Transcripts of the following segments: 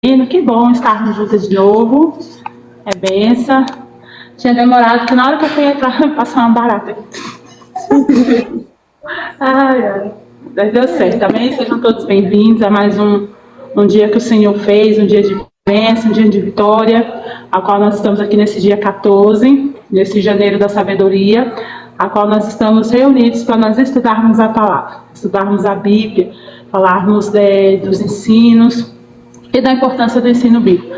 Que bom estarmos juntas de novo. É benção. Tinha demorado, porque na hora que eu fui entrar, passou uma barata. Ai. Mas deu certo. Também sejam todos bem-vindos a mais um dia que o Senhor fez, um dia de bênção, um dia de vitória, a qual nós estamos aqui nesse dia 14, nesse janeiro da sabedoria, a qual nós estamos reunidos para nós estudarmos a palavra, estudarmos a Bíblia, falarmos dos ensinos e da importância do ensino bíblico.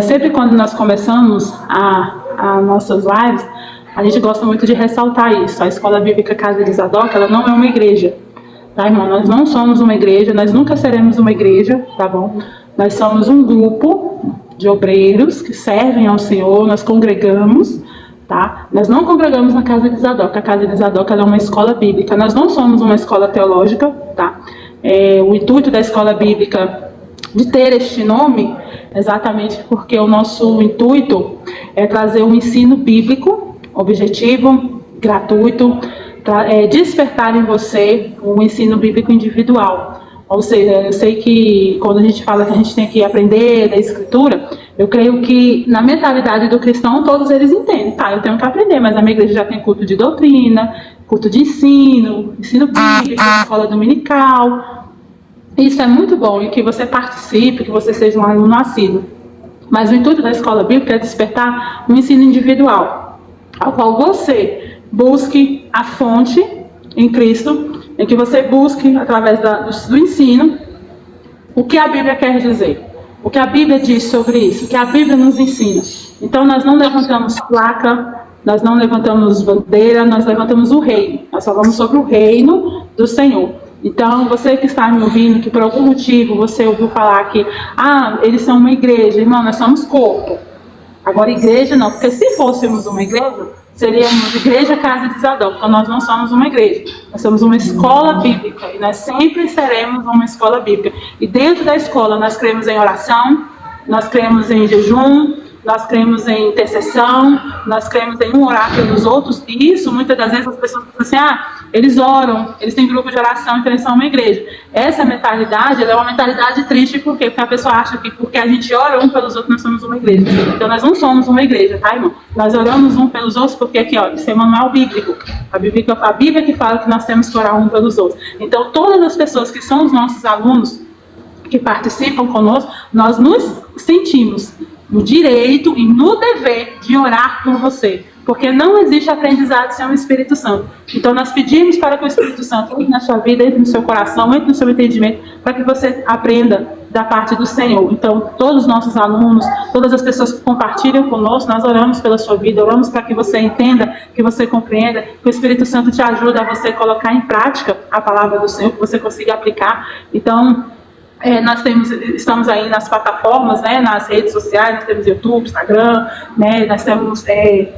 Sempre quando nós começamos a nossas lives, a gente gosta muito de ressaltar isso. A Escola Bíblica Casa de Zadok, ela não é uma igreja, tá, irmão? Nós não somos uma igreja, nós nunca seremos uma igreja, tá bom? Nós somos um grupo de obreiros que servem ao Senhor, nós congregamos, tá? Nós não congregamos na Casa de Zadok. A Casa de Zadok, ela é uma escola bíblica. Nós não somos uma escola teológica, tá? O intuito da escola bíblica de ter este nome, exatamente porque o nosso intuito é trazer um ensino bíblico, objetivo, gratuito, despertar em você um ensino bíblico individual. Ou seja, eu sei que quando a gente fala que a gente tem que aprender da Escritura, eu creio que na mentalidade do cristão todos eles entendem. Tá, eu tenho que aprender, mas a minha igreja já tem culto de doutrina, culto de ensino bíblico, escola dominical. Isso é muito bom, e que você participe, que você seja um aluno assíduo. Mas o intuito da escola bíblica é despertar um ensino individual, ao qual você busque a fonte em Cristo, em que você busque, através do ensino, o que a Bíblia quer dizer, o que a Bíblia diz sobre isso, o que a Bíblia nos ensina. Então nós não levantamos placa, nós não levantamos bandeira, nós levantamos o reino. Nós falamos sobre o reino do Senhor. Então, você que está me ouvindo, que por algum motivo você ouviu falar que eles são uma igreja, irmão, nós somos corpo. Agora, igreja não, porque se fôssemos uma igreja, seríamos Igreja Casa de Zadok. Então, nós não somos uma igreja, nós somos uma escola bíblica, e nós sempre seremos uma escola bíblica. E dentro da escola, nós cremos em oração, nós cremos em jejum, nós cremos em intercessão, nós cremos em orar pelos outros, e isso, muitas das vezes, as pessoas pensam assim, eles oram, eles têm grupo de oração, então eles são uma igreja. Essa mentalidade, ela é uma mentalidade triste, por quê? Porque a pessoa acha que porque a gente ora um pelos outros, nós somos uma igreja. Então nós não somos uma igreja, tá, irmão? Nós oramos um pelos outros, porque aqui, isso é manual bíblico. A Bíblia que fala que nós temos que orar um pelos outros. Então todas as pessoas que são os nossos alunos, que participam conosco, nós nos sentimos no direito e no dever de orar por você, porque não existe aprendizado sem o Espírito Santo. Então nós pedimos para que o Espírito Santo entre na sua vida, entre no seu coração, entre no seu entendimento, para que você aprenda da parte do Senhor. Então todos os nossos alunos, todas as pessoas que compartilham conosco, nós oramos pela sua vida, oramos para que você entenda, que você compreenda, que o Espírito Santo te ajude a você colocar em prática a palavra do Senhor, que você consiga aplicar. Então nós estamos aí nas plataformas, nas redes sociais, nós temos YouTube, Instagram, nós temos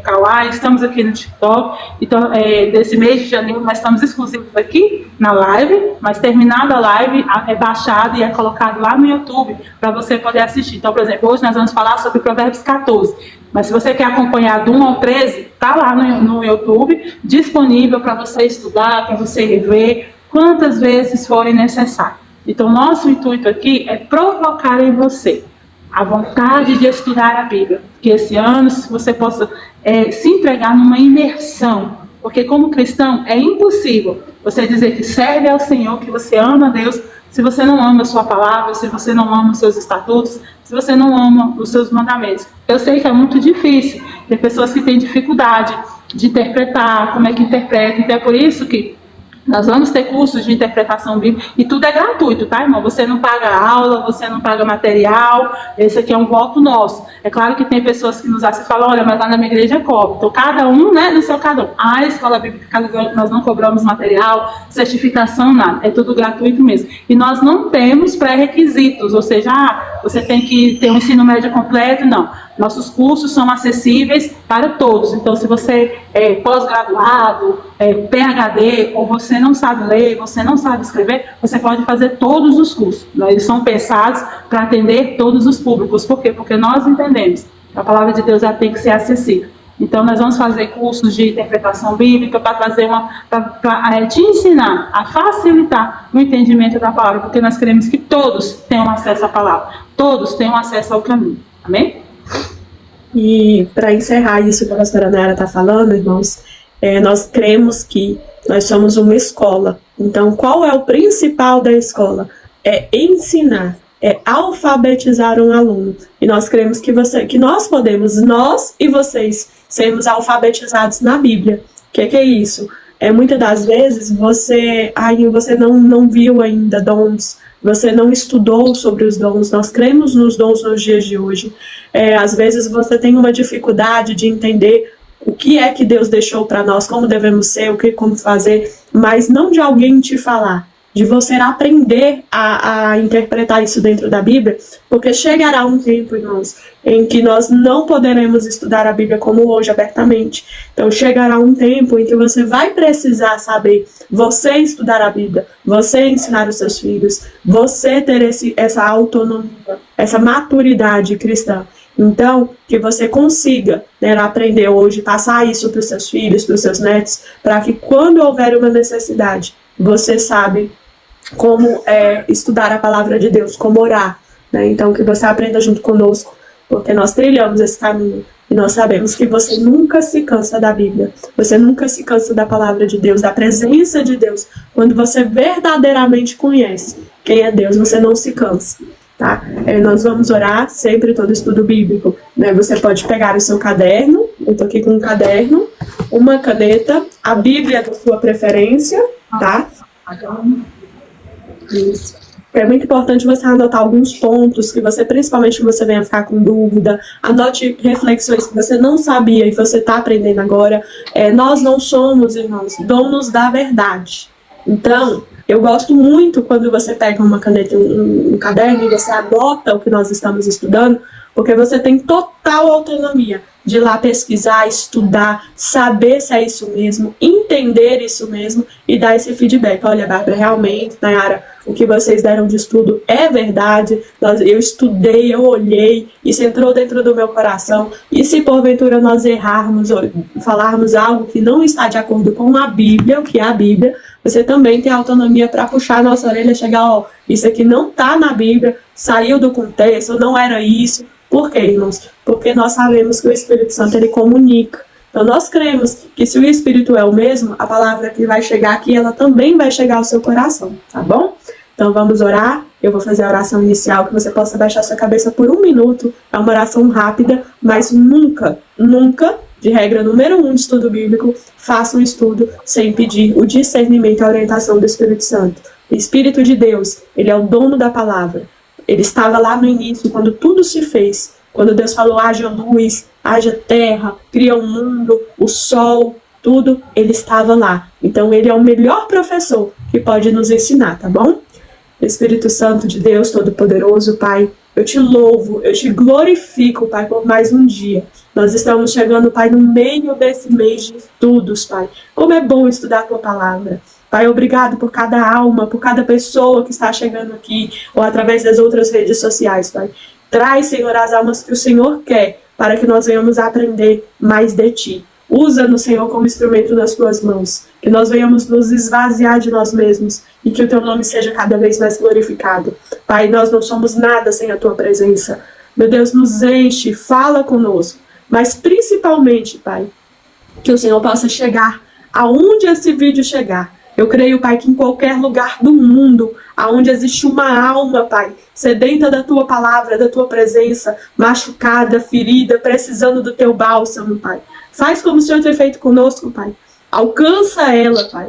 Kawaii, estamos aqui no TikTok. Então, desse mês de janeiro, nós estamos exclusivos aqui na live, mas terminada a live, é baixado e é colocado lá no YouTube para você poder assistir. Então, por exemplo, hoje nós vamos falar sobre Provérbios 14. Mas se você quer acompanhar do 1 ao 13, está lá no YouTube, disponível para você estudar, para você rever, quantas vezes forem necessárias. Então, nosso intuito aqui é provocar em você a vontade de estudar a Bíblia. Que esse ano você possa se entregar numa imersão. Porque como cristão é impossível você dizer que serve ao Senhor, que você ama a Deus, se você não ama a sua palavra, se você não ama os seus estatutos, se você não ama os seus mandamentos. Eu sei que é muito difícil. Tem pessoas que têm dificuldade de interpretar, como é que interpreta. Então é por isso que nós vamos ter cursos de interpretação bíblica e tudo é gratuito, tá, irmão? Você não paga aula, você não paga material, esse aqui é um voto nosso. É claro que tem pessoas que nos assistem e falam, olha, mas lá na minha igreja cobra. Então, cada um, no seu cada um. A escola bíblica, nós não cobramos material, certificação, nada. É tudo gratuito mesmo. E nós não temos pré-requisitos, ou seja, você tem que ter um ensino médio completo, não. Nossos cursos são acessíveis para todos. Então, se você é pós-graduado, PhD, ou você não sabe ler, você não sabe escrever, você pode fazer todos os cursos. Eles são pensados para atender todos os públicos. Por quê? Porque nós entendemos que a palavra de Deus já tem que ser acessível. Então, nós vamos fazer cursos de interpretação bíblica para fazer te ensinar a facilitar o entendimento da palavra, porque nós queremos que todos tenham acesso à palavra, todos tenham acesso ao caminho. Amém? E para encerrar isso que a pastora Nara está falando, irmãos, nós cremos que nós somos uma escola. Então, qual é o principal da escola? É ensinar, é alfabetizar um aluno. E nós cremos que nós podemos, nós e vocês, sermos alfabetizados na Bíblia. O que é isso? Muitas das vezes você não viu ainda dons, você não estudou sobre os dons. Nós cremos nos dons nos dias de hoje. Às vezes você tem uma dificuldade de entender o que é que Deus deixou para nós, como devemos ser, como fazer, mas não de alguém te falar, de você aprender a interpretar isso dentro da Bíblia, porque chegará um tempo, irmãos, em que nós não poderemos estudar a Bíblia como hoje, abertamente. Então chegará um tempo em que você vai precisar saber, você estudar a Bíblia, você ensinar os seus filhos, você ter essa autonomia, essa maturidade cristã. Então, que você consiga, aprender hoje, passar isso para os seus filhos, para os seus netos, para que quando houver uma necessidade, você sabe como estudar a palavra de Deus, como orar. Então, que você aprenda junto conosco, porque nós trilhamos esse caminho e nós sabemos que você nunca se cansa da Bíblia, você nunca se cansa da palavra de Deus, da presença de Deus. Quando você verdadeiramente conhece quem é Deus, você não se cansa. Tá? Nós vamos orar sempre todo estudo bíblico. Você pode pegar o seu caderno, eu estou aqui com um caderno, uma caneta, a Bíblia da sua preferência, tá? Isso. É muito importante você anotar alguns pontos principalmente que você venha ficar com dúvida, anote reflexões que você não sabia e você está aprendendo agora. Nós não somos, irmãos, donos da verdade. Então, eu gosto muito quando você pega uma caneta, um caderno e você anota o que nós estamos estudando, porque você tem total autonomia de ir lá pesquisar, estudar, saber se é isso mesmo, entender isso mesmo e dar esse feedback. Olha, Bárbara, realmente, Nayara, o que vocês deram de estudo é verdade, eu estudei, eu olhei, isso entrou dentro do meu coração, e se porventura nós errarmos ou falarmos algo que não está de acordo com a Bíblia, o que é a Bíblia, você também tem autonomia para puxar a nossa orelha e chegar, isso aqui não está na Bíblia, saiu do contexto, não era isso. Por quê, irmãos? Porque nós sabemos que o Espírito Santo, ele comunica. Então nós cremos que se o Espírito é o mesmo, a palavra que vai chegar aqui, ela também vai chegar ao seu coração, tá bom? Então vamos orar, eu vou fazer a oração inicial, que você possa baixar sua cabeça por 1 minuto, é uma oração rápida, mas nunca, de regra número 1 de estudo bíblico, faça um estudo sem pedir o discernimento e a orientação do Espírito Santo. O Espírito de Deus, ele é o dono da palavra. Ele estava lá no início, quando tudo se fez. Quando Deus falou, haja luz, haja terra, cria o mundo, o sol, tudo, ele estava lá. Então, ele é o melhor professor que pode nos ensinar, tá bom? Espírito Santo de Deus Todo-Poderoso, Pai, eu te louvo, eu te glorifico, Pai, por mais um dia. Nós estamos chegando, Pai, no meio desse mês de estudos, Pai. Como é bom estudar a Tua Palavra. Pai, obrigado por cada alma, por cada pessoa que está chegando aqui, ou através das outras redes sociais, Pai. Traz, Senhor, as almas que o Senhor quer, para que nós venhamos aprender mais de Ti. Usa-nos, Senhor, como instrumento nas Tuas mãos, que nós venhamos nos esvaziar de nós mesmos e que o Teu nome seja cada vez mais glorificado. Pai, nós não somos nada sem a Tua presença. Meu Deus, nos enche, fala conosco, mas principalmente, Pai, que o Senhor possa chegar aonde esse vídeo chegar. Eu creio, Pai, que em qualquer lugar do mundo, aonde existe uma alma, Pai, sedenta da Tua palavra, da Tua presença, machucada, ferida, precisando do Teu bálsamo, Pai. Faz como o Senhor tem feito conosco, Pai. Alcança ela, Pai.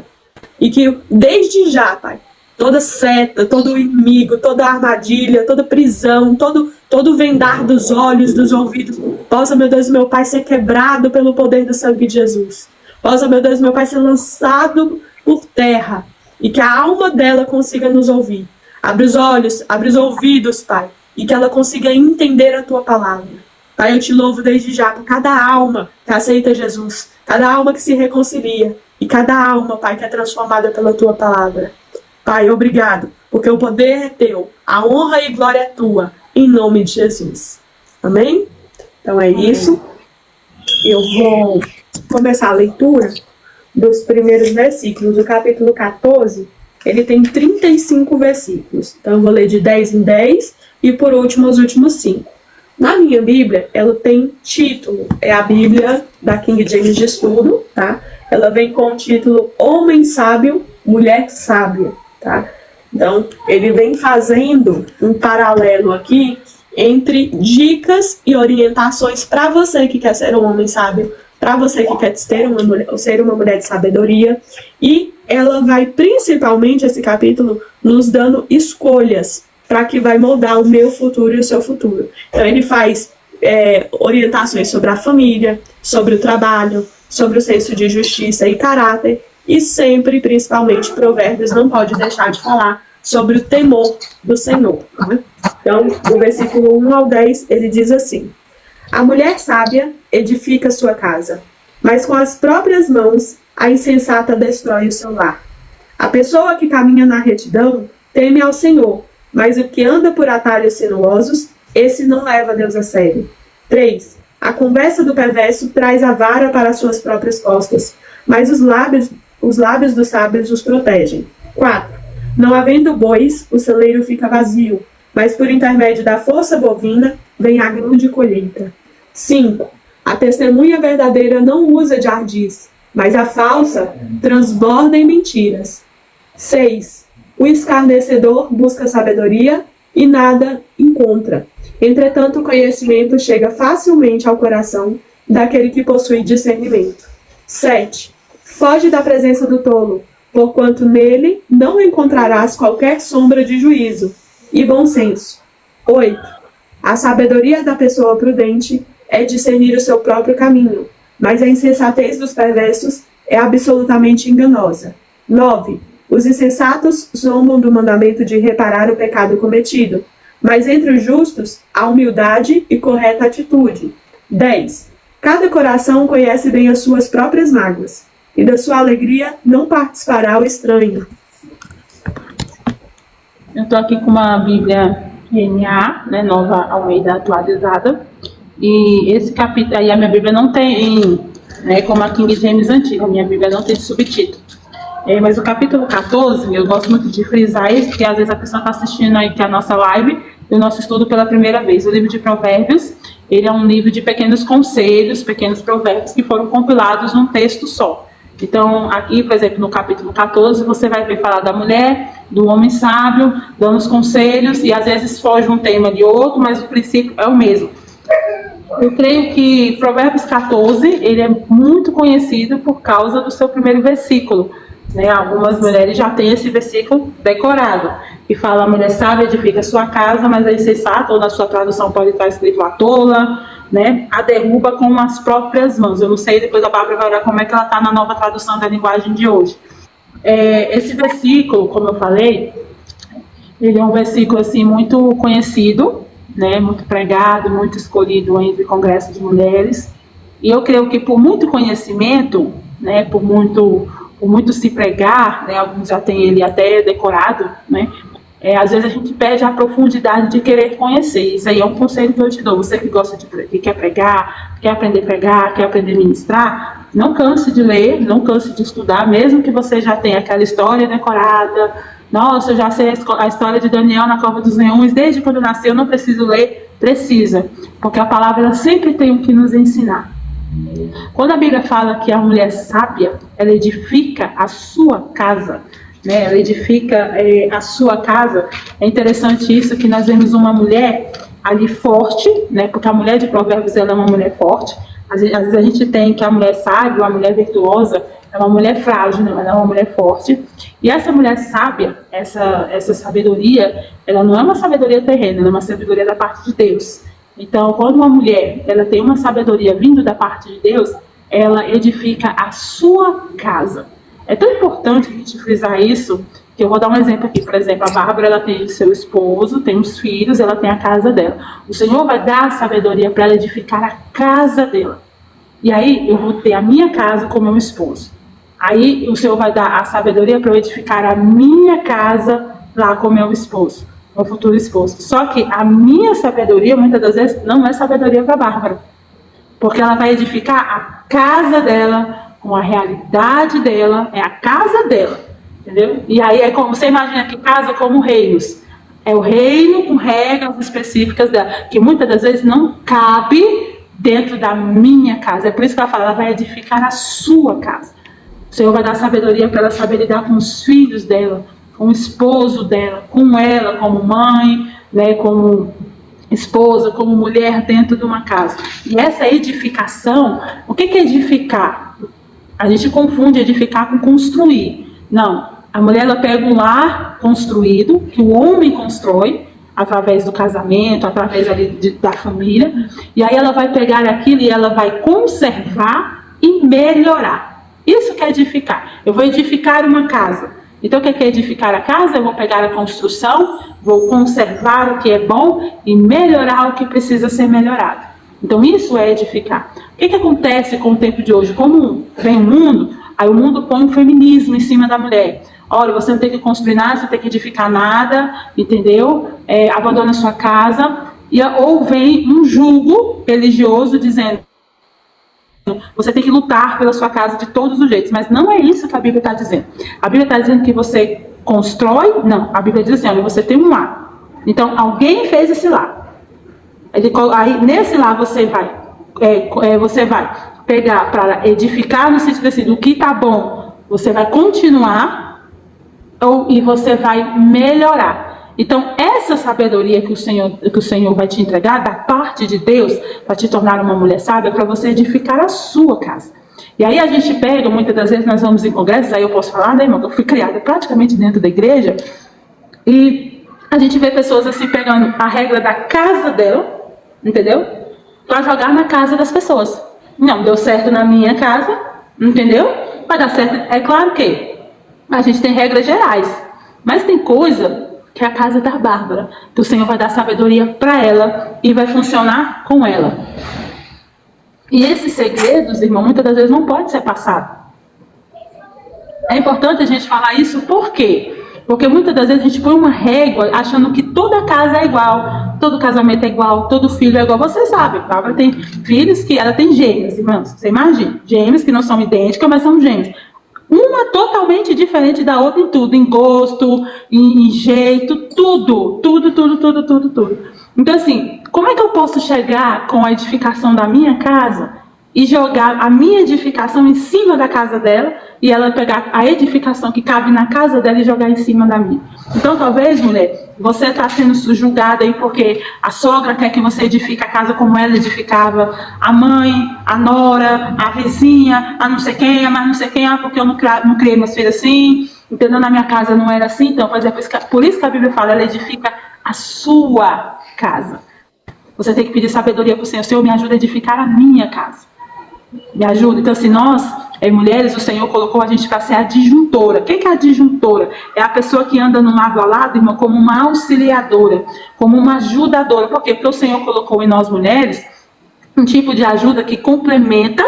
E que desde já, Pai, toda seta, todo inimigo, toda armadilha, toda prisão, todo vendar dos olhos, dos ouvidos, possa, meu Deus, meu Pai, ser quebrado pelo poder do sangue de Jesus. Possa, meu Deus, meu Pai, ser lançado por terra e que a alma dela consiga nos ouvir. Abre os olhos, abre os ouvidos, Pai, e que ela consiga entender a Tua palavra. Pai, eu te louvo desde já por cada alma que aceita Jesus, cada alma que se reconcilia e cada alma, Pai, que é transformada pela Tua palavra. Pai, obrigado, porque o poder é Teu, a honra e glória é Tua, em nome de Jesus. Amém? Então é isso. eu vou começar a leitura dos primeiros versículos. O capítulo 14, ele tem 35 versículos. Então, eu vou ler de 10 em 10 e, por último, os últimos 5. Na minha Bíblia, ela tem título. É a Bíblia da King James de Estudo, tá? Ela vem com o título Homem Sábio, Mulher Sábia, tá? Então, ele vem fazendo um paralelo aqui entre dicas e orientações para você que quer ser um homem sábio, para você que quer ser uma mulher de sabedoria. E ela vai, principalmente, esse capítulo, nos dando escolhas para que vai moldar o meu futuro e o seu futuro. Então, ele faz orientações sobre a família, sobre o trabalho, sobre o senso de justiça e caráter, e sempre, principalmente, Provérbios não pode deixar de falar sobre o temor do Senhor. Né? Então, do versículo 1 ao 10, ele diz assim: a mulher sábia edifica sua casa, mas com as próprias mãos a insensata destrói o seu lar. A pessoa que caminha na retidão teme ao Senhor, mas o que anda por atalhos sinuosos, esse não leva Deus a sério. 3. A conversa do perverso traz a vara para suas próprias costas, mas os lábios dos sábios os protegem. 4. Não havendo bois, o celeiro fica vazio, mas por intermédio da força bovina vem a grande colheita. 5. A testemunha verdadeira não usa de ardis, mas a falsa transborda em mentiras. 6. O escarnecedor busca sabedoria e nada encontra. Entretanto, o conhecimento chega facilmente ao coração daquele que possui discernimento. 7. Foge da presença do tolo, porquanto nele não encontrarás qualquer sombra de juízo e bom senso. 8. A sabedoria da pessoa prudente é discernir o seu próprio caminho, mas a insensatez dos perversos é absolutamente enganosa. 9. Os insensatos zombam do mandamento de reparar o pecado cometido, mas entre os justos há humildade e correta atitude. 10. Cada coração conhece bem as suas próprias mágoas, e da sua alegria não participará o estranho. Eu estou aqui com uma Bíblia NA, né, Nova Almeida Atualizada, e esse capítulo, aí a minha Bíblia não tem, né, como a King James antiga, a minha Bíblia não tem subtítulo. Mas o capítulo 14, eu gosto muito de frisar isso, porque às vezes a pessoa está assistindo aí que a nossa live e o nosso estudo pela primeira vez. O livro de Provérbios, ele é um livro de pequenos conselhos, pequenos provérbios que foram compilados num texto só. Então, aqui, por exemplo, no capítulo 14, você vai ver falar da mulher, do homem sábio, dando os conselhos, e às vezes foge um tema de outro, mas o princípio é o mesmo. Eu creio que Provérbios 14, ele é muito conhecido por causa do seu primeiro versículo. Né? Algumas mulheres já têm esse versículo decorado, que fala: a mulher sábia edifica sua casa, mas a insensata, ou na sua tradução pode estar escrito a tola, né? A derruba com as próprias mãos. Eu não sei, depois a Bárbara vai olhar como é que ela está na nova tradução da linguagem de hoje. Esse versículo, como eu falei, ele é um versículo assim, muito conhecido, né? Muito pregado, muito escolhido entre congressos de mulheres. E eu creio que por muito conhecimento, né? Por muito se pregar, né, alguns já têm ele até decorado, né, às vezes a gente perde a profundidade de querer conhecer. Isso aí é um conselho que eu te dou. Você que quer pregar, quer aprender a pregar, quer aprender a ministrar, não canse de ler, não canse de estudar, mesmo que você já tenha aquela história decorada. Nossa, eu já sei a história de Daniel na cova dos leões, desde quando nasceu, eu não preciso ler. Precisa, porque a palavra ela sempre tem o que nos ensinar. Quando a Bíblia fala que a mulher sábia, ela edifica a sua casa, né? Ela edifica a sua casa. É interessante isso, que nós vemos uma mulher ali forte, né? Porque a mulher de Provérbios ela é uma mulher forte. Às vezes a gente tem que a mulher sábia, a mulher virtuosa, é uma mulher frágil, né? Ela é uma mulher forte. E essa mulher sábia, essa sabedoria, ela não é uma sabedoria terrena, ela é uma sabedoria da parte de Deus. Então, quando uma mulher ela tem uma sabedoria vindo da parte de Deus, ela edifica a sua casa. É tão importante a gente frisar isso, que eu vou dar um exemplo aqui. Por exemplo, a Bárbara ela tem seu esposo, tem os filhos, ela tem a casa dela. O Senhor vai dar a sabedoria para ela edificar a casa dela. E aí, eu vou ter a minha casa com meu esposo. Aí, o Senhor vai dar a sabedoria para eu edificar a minha casa lá com meu esposo. Meu futuro esposo. Só que a minha sabedoria, muitas das vezes, não é sabedoria para a Bárbara. Porque ela vai edificar a casa dela, com a realidade dela, é a casa dela, entendeu? E aí é como, você imagina que casa como reinos. É o reino com regras específicas dela, que muitas das vezes não cabe dentro da minha casa. É por isso que ela fala, ela vai edificar a sua casa. O Senhor vai dar sabedoria para ela saber lidar com os filhos dela, com o esposo dela, com ela como mãe, né, como esposa, como mulher dentro de uma casa. E essa edificação, o que é edificar? A gente confunde edificar com construir. Não, a mulher ela pega um lar construído, que o homem constrói, através do casamento, através ali da família, e aí ela vai pegar aquilo e ela vai conservar e melhorar. Isso que é edificar. Eu vou edificar uma casa. Então, o que é edificar a casa? Eu vou pegar a construção, vou conservar o que é bom e melhorar o que precisa ser melhorado. Então, isso é edificar. O que acontece com o tempo de hoje? Como vem o mundo, aí o mundo põe o feminismo em cima da mulher. Olha, você não tem que construir nada, você não tem que edificar nada, entendeu? Abandona a sua casa. Ou vem um jugo religioso dizendo você tem que lutar pela sua casa de todos os jeitos, mas não é isso que a Bíblia está dizendo. A Bíblia está dizendo que você constrói, não, a Bíblia diz assim, olha, você tem um lar. Então, alguém fez esse lar. Aí, nesse lar, você vai pegar para edificar no sentido assim, do que está bom, você vai continuar e você vai melhorar. Então, essa sabedoria que o Senhor vai te entregar, da parte de Deus, para te tornar uma mulher sábia, para você edificar a sua casa. E aí a gente pega, muitas das vezes nós vamos em congressos, aí eu posso falar, né, irmão, que eu fui criada praticamente dentro da igreja, e a gente vê pessoas assim, pegando a regra da casa dela, entendeu? Para jogar na casa das pessoas. Não, deu certo na minha casa, entendeu? Vai dar certo. É claro que a gente tem regras gerais, mas tem coisa que é a casa da Bárbara, que o Senhor vai dar sabedoria para ela e vai funcionar com ela. E esses segredos, irmão, muitas das vezes não pode ser passado. É importante a gente falar isso, por quê? Porque muitas das vezes a gente põe uma régua achando que toda casa é igual, todo casamento é igual, todo filho é igual. Você sabe, a Bárbara tem filhos que ela tem gêmeas, irmãos. Você imagina, gêmeas que não são idênticas, mas são gêmeas. Uma totalmente diferente da outra em tudo, em gosto, em jeito, tudo. Então assim, como é que eu posso chegar com a edificação da minha casa e jogar a minha edificação em cima da casa dela e ela pegar a edificação que cabe na casa dela e jogar em cima da minha? Então talvez, mulher, você está sendo julgada aí porque a sogra quer que você edifique a casa como ela edificava, a mãe, a nora, a vizinha, a não sei quem, a mais não sei quem, porque eu não criei meus filhos assim, entendeu? Na minha casa não era assim, então por isso que a Bíblia fala, ela edifica a sua casa. Você tem que pedir sabedoria para o Senhor. Senhor, me ajuda a edificar a minha casa. Me ajuda. Então, assim, nós, mulheres, o Senhor colocou a gente para ser a adjuntora. O que é a adjuntora? É a pessoa que anda no lado a lado, irmão, como uma auxiliadora, como uma ajudadora. Por quê? Porque o Senhor colocou em nós, mulheres, um tipo de ajuda que complementa,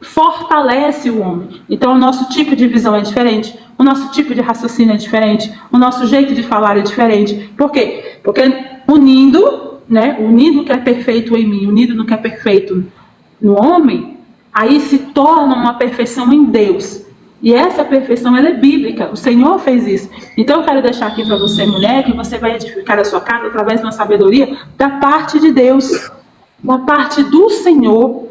fortalece o homem. Então, o nosso tipo de visão é diferente, o nosso tipo de raciocínio é diferente, o nosso jeito de falar é diferente. Por quê? Porque unindo o que é perfeito em mim, unido no que é perfeito no homem, aí se torna uma perfeição em Deus. E essa perfeição, ela é bíblica. O Senhor fez isso. Então eu quero deixar aqui para você, mulher, que você vai edificar a sua casa através de uma sabedoria da parte de Deus, da parte do Senhor,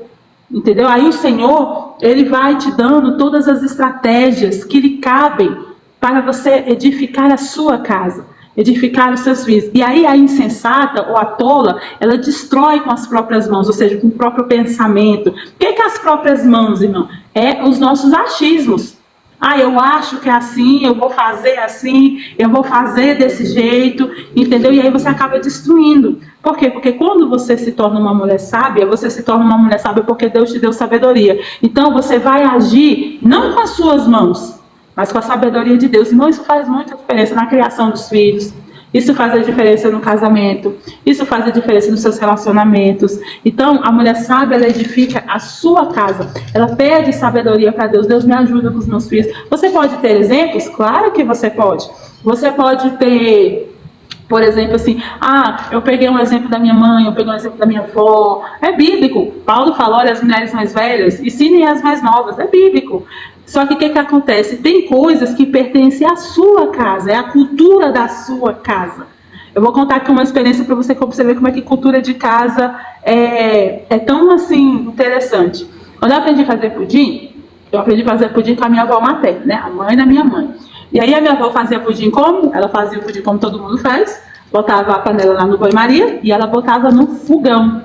entendeu? Aí o Senhor, ele vai te dando todas as estratégias que lhe cabem para você edificar a sua casa, edificar os seus filhos. E aí a insensata ou a tola, ela destrói com as próprias mãos, ou seja, com o próprio pensamento. O que é as próprias mãos, irmão? É os nossos achismos. Eu acho que é assim, eu vou fazer assim, eu vou fazer desse jeito, entendeu? E aí você acaba destruindo. Por quê? Porque quando você se torna uma mulher sábia, você se torna uma mulher sábia porque Deus te deu sabedoria. Então você vai agir não com as suas mãos, mas com a sabedoria de Deus. Irmão, isso faz muita diferença na criação dos filhos. Isso faz a diferença no casamento. Isso faz a diferença nos seus relacionamentos. Então, a mulher sábia, ela edifica a sua casa. Ela pede sabedoria para Deus. Deus, me ajuda com os meus filhos. Você pode ter exemplos? Claro que você pode. Você pode ter Por exemplo, assim, eu peguei um exemplo da minha mãe, eu peguei um exemplo da minha avó. É bíblico. Paulo falou, olha, as mulheres mais velhas, ensinem as mais novas. É bíblico. Só que o que acontece? Tem coisas que pertencem à sua casa, é a cultura da sua casa. Eu vou contar aqui uma experiência para você ver como é que cultura de casa é tão, assim, interessante. Quando eu aprendi a fazer pudim, eu aprendi a fazer pudim com a minha avó materna, né? A mãe da minha mãe. E aí a minha avó fazia pudim como? Ela fazia o pudim como todo mundo faz, botava a panela lá no banho-maria e ela botava no fogão.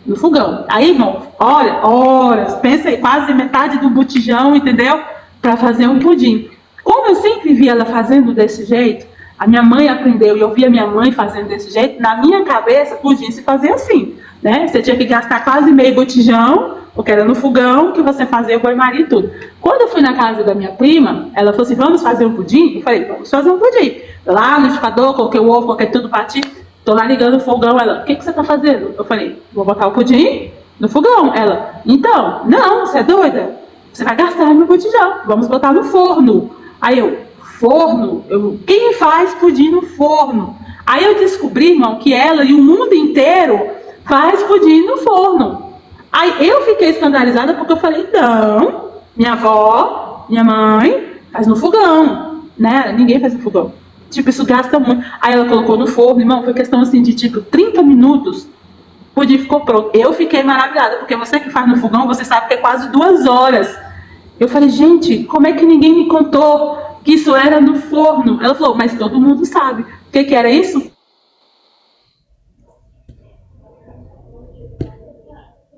No fogão. Aí, irmão, olha, horas, pensa aí, quase metade do botijão, entendeu? Para fazer um pudim. Como eu sempre via ela fazendo desse jeito, a minha mãe aprendeu e eu via minha mãe fazendo desse jeito, na minha cabeça, pudim se fazia assim, né? Você tinha que gastar quase meio botijão, porque era no fogão que você fazia o banho-maria e tudo. Quando eu fui na casa da minha prima, ela falou assim, vamos fazer um pudim? Eu falei, vamos fazer um pudim. Lá no liquidificador, coloquei o ovo, coloquei tudo, bati, tô lá ligando o fogão. Ela, o que você tá fazendo? Eu falei, vou botar o pudim no fogão. Ela, então, não, você é doida? Você vai gastar meu botijão, vamos botar no forno. Aí eu, forno? Quem faz pudim no forno? Aí eu descobri, irmão, que ela e o mundo inteiro faz pudim no forno. Aí eu fiquei escandalizada porque eu falei, não, minha avó, minha mãe faz no fogão, né? Ninguém faz no fogão. Tipo, isso gasta muito. Aí ela colocou no forno, irmão, foi questão assim de tipo 30 minutos, o pudim ficou pronto. Eu fiquei maravilhada, porque você que faz no fogão, você sabe que é quase 2 horas. Eu falei, gente, como é que ninguém me contou que isso era no forno? Ela falou, mas todo mundo sabe. O que era isso?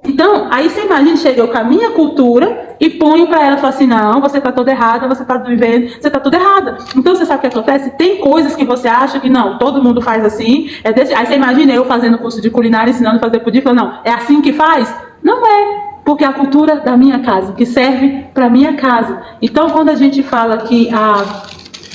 Então, aí você imagina, chega com a minha cultura e ponho para ela e falo assim, não, você tá toda errada, você tá vivendo, você tá toda errada. Então, você sabe o que acontece? Tem coisas que você acha que não, todo mundo faz assim. Aí você imagina eu fazendo curso de culinária, ensinando a fazer pudim, falando, não, é assim que faz? Não é, porque é a cultura da minha casa, que serve para minha casa. Então, quando a gente fala que a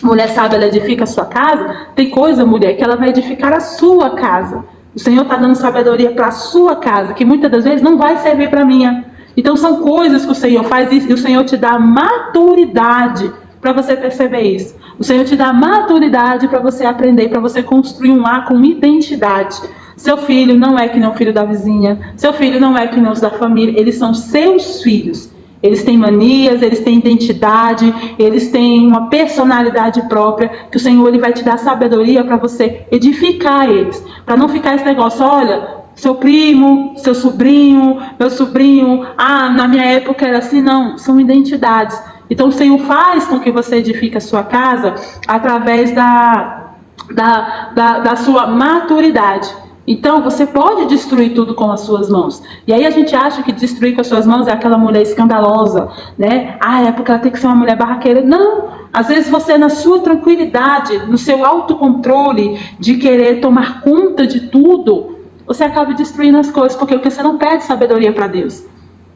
mulher sábia, ela edifica a sua casa, tem coisa, mulher, que ela vai edificar a sua casa. O Senhor está dando sabedoria para a sua casa, que muitas das vezes não vai servir para a minha. Então são coisas que o Senhor faz e o Senhor te dá maturidade para você perceber isso. O Senhor te dá maturidade para você aprender, para você construir um lar com identidade. Seu filho não é que nem o filho da vizinha, seu filho não é que nem os da família, eles são seus filhos. Eles têm manias, eles têm identidade, eles têm uma personalidade própria, que o Senhor ele vai te dar sabedoria para você edificar eles. Para não ficar esse negócio, olha, seu primo, seu sobrinho, meu sobrinho, na minha época era assim, não, são identidades. Então o Senhor faz com que você edifique a sua casa através da sua maturidade. Então, você pode destruir tudo com as suas mãos. E aí a gente acha que destruir com as suas mãos é aquela mulher escandalosa, né? É porque ela tem que ser uma mulher barraqueira. Não! Às vezes você, na sua tranquilidade, no seu autocontrole de querer tomar conta de tudo, você acaba destruindo as coisas, porque você não pede sabedoria para Deus.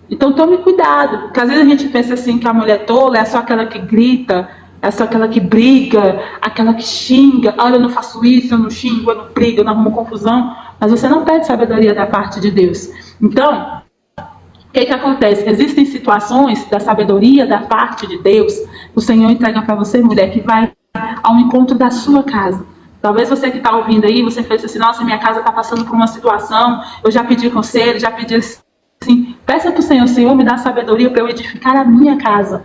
Então, tome cuidado. Porque às vezes a gente pensa assim que a mulher tola é só aquela que grita, é só aquela que briga, aquela que xinga. Olha, eu não faço isso, eu não xingo, eu não brigo, eu não arrumo confusão. Mas você não pede sabedoria da parte de Deus. Então, o que acontece? Existem situações da sabedoria da parte de Deus que o Senhor entrega para você, mulher, que vai ao encontro da sua casa. Talvez você que está ouvindo aí, você fez assim, nossa, minha casa está passando por uma situação, eu já pedi conselho, já pedi assim. Peça para o Senhor, Senhor, me dá sabedoria para eu edificar a minha casa,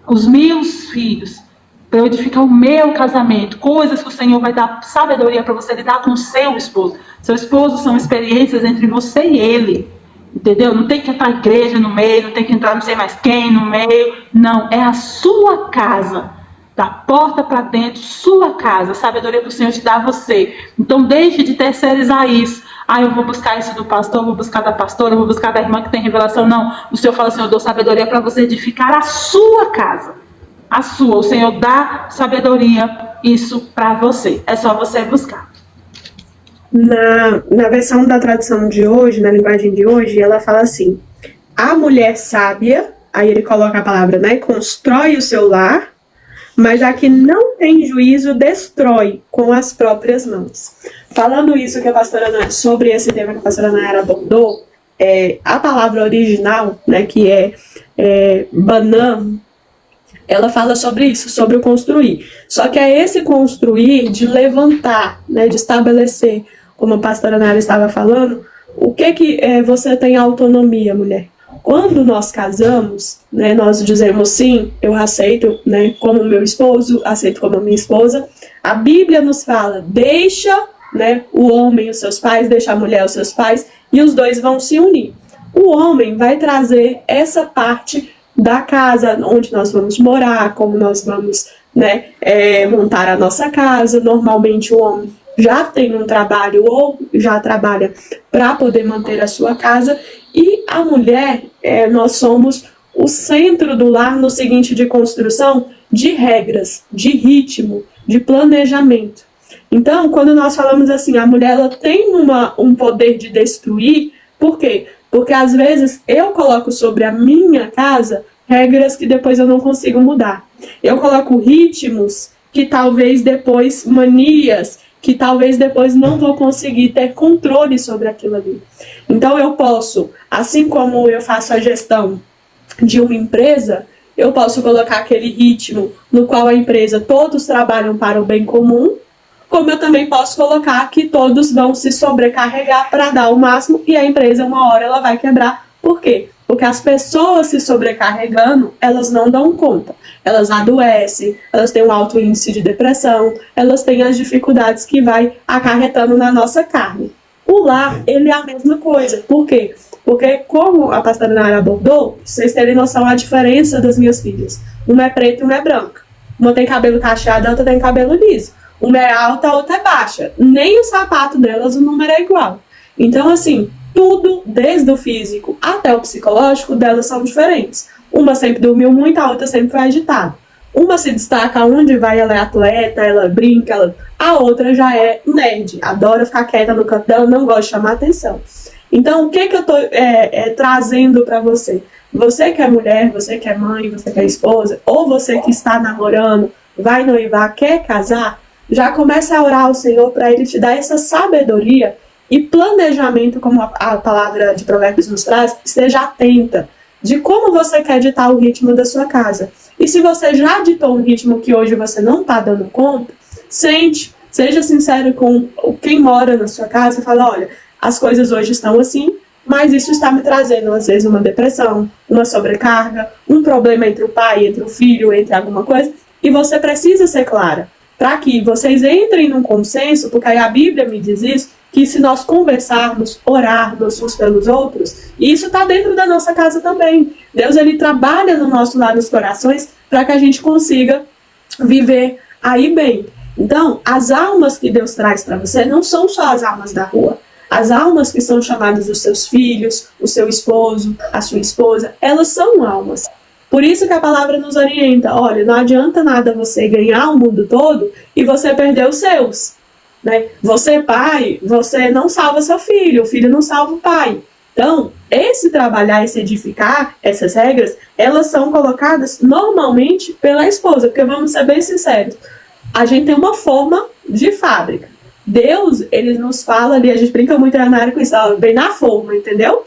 os meus filhos, para eu edificar o meu casamento, coisas que o Senhor vai dar sabedoria para você lidar com o seu esposo. Seu esposo são experiências entre você e ele, entendeu? Não tem que entrar a igreja no meio, não tem que entrar não sei mais quem no meio, não, é a sua casa, da porta para dentro, sua casa, a sabedoria que o Senhor te dá a você. Então deixe de terceirizar isso. Eu vou buscar isso do pastor, eu vou buscar da pastora, eu vou buscar da irmã que tem revelação. Não, o Senhor fala assim, eu dou sabedoria para você edificar a sua casa. A sua, o Senhor dá sabedoria, isso para você. É só você buscar. Na versão da tradução de hoje, na linguagem de hoje, ela fala assim, a mulher sábia, aí ele coloca a palavra, né, constrói o seu lar, mas a que não tem juízo destrói com as próprias mãos. Falando isso que a pastora sobre esse tema que a pastora Nayara abordou, a palavra original, né, que é banã, ela fala sobre isso, sobre o construir. Só que é esse construir de levantar, né, de estabelecer, como a pastora Nara estava falando, o que você tem autonomia, mulher? Quando nós casamos, né, nós dizemos sim, eu aceito, né, como meu esposo, aceito como minha esposa. A Bíblia nos fala, deixa, né, o homem os seus pais, deixa a mulher os seus pais, e os dois vão se unir. O homem vai trazer essa parte da casa, onde nós vamos morar, como nós vamos, né, montar a nossa casa. Normalmente o homem já tem um trabalho ou já trabalha para poder manter a sua casa. E a mulher, nós somos o centro do lar no seguinte de construção de regras, de ritmo, de planejamento. Então, quando nós falamos assim, a mulher ela tem um poder de destruir, por quê? Porque às vezes eu coloco sobre a minha casa regras que depois eu não consigo mudar. Eu coloco ritmos que talvez depois, manias, que talvez depois não vou conseguir ter controle sobre aquilo ali. Então eu posso, assim como eu faço a gestão de uma empresa, eu posso colocar aquele ritmo no qual a empresa, todos trabalham para o bem comum, como eu também posso colocar que todos vão se sobrecarregar para dar o máximo e a empresa uma hora ela vai quebrar. Por quê? Porque as pessoas se sobrecarregando, elas não dão conta. Elas adoecem, elas têm um alto índice de depressão, elas têm as dificuldades que vai acarretando na nossa carne. O lar, ele é a mesma coisa. Por quê? Porque, como a pastora Nara abordou, pra vocês terem noção a diferença das minhas filhas. Uma é preta e uma é branca. Uma tem cabelo cacheado, a outra tem cabelo liso. Uma é alta, a outra é baixa. Nem o sapato delas, o número é igual. Então, assim, tudo, desde o físico até o psicológico, delas são diferentes. Uma sempre dormiu muito, a outra sempre foi agitada. Uma se destaca onde vai, ela é atleta, ela brinca, a outra já é nerd, adora ficar quieta no canto dela, não gosta de chamar atenção. Então, o que eu estou trazendo para você? Você que é mulher, você que é mãe, você que é esposa, ou você que está namorando, vai noivar, quer casar, já comece a orar ao Senhor para Ele te dar essa sabedoria e planejamento, como a palavra de Provérbios nos traz, esteja atenta de como você quer ditar o ritmo da sua casa. E se você já ditou um ritmo que hoje você não está dando conta, seja sincero com quem mora na sua casa e fala, olha, as coisas hoje estão assim, mas isso está me trazendo, às vezes, uma depressão, uma sobrecarga, um problema entre o pai, entre o filho, entre alguma coisa, e você precisa ser clara, para que vocês entrem num consenso, porque aí a Bíblia me diz isso, que se nós conversarmos, orarmos uns pelos outros, e isso está dentro da nossa casa também. Deus, Ele trabalha no nosso lado, nos corações, para que a gente consiga viver aí bem. Então, as almas que Deus traz para você não são só as almas da rua. As almas que são chamadas os seus filhos, o seu esposo, a sua esposa, elas são almas. Por isso que a palavra nos orienta. Olha, não adianta nada você ganhar o mundo todo e você perder os seus. Né? Você, pai, você não salva seu filho, o filho não salva o pai. Então, esse trabalhar, esse edificar, essas regras, elas são colocadas normalmente pela esposa, porque vamos ser bem sinceros, a gente tem uma forma de fábrica. Deus, Ele nos fala ali, a gente brinca muito na área com isso, bem na forma, entendeu?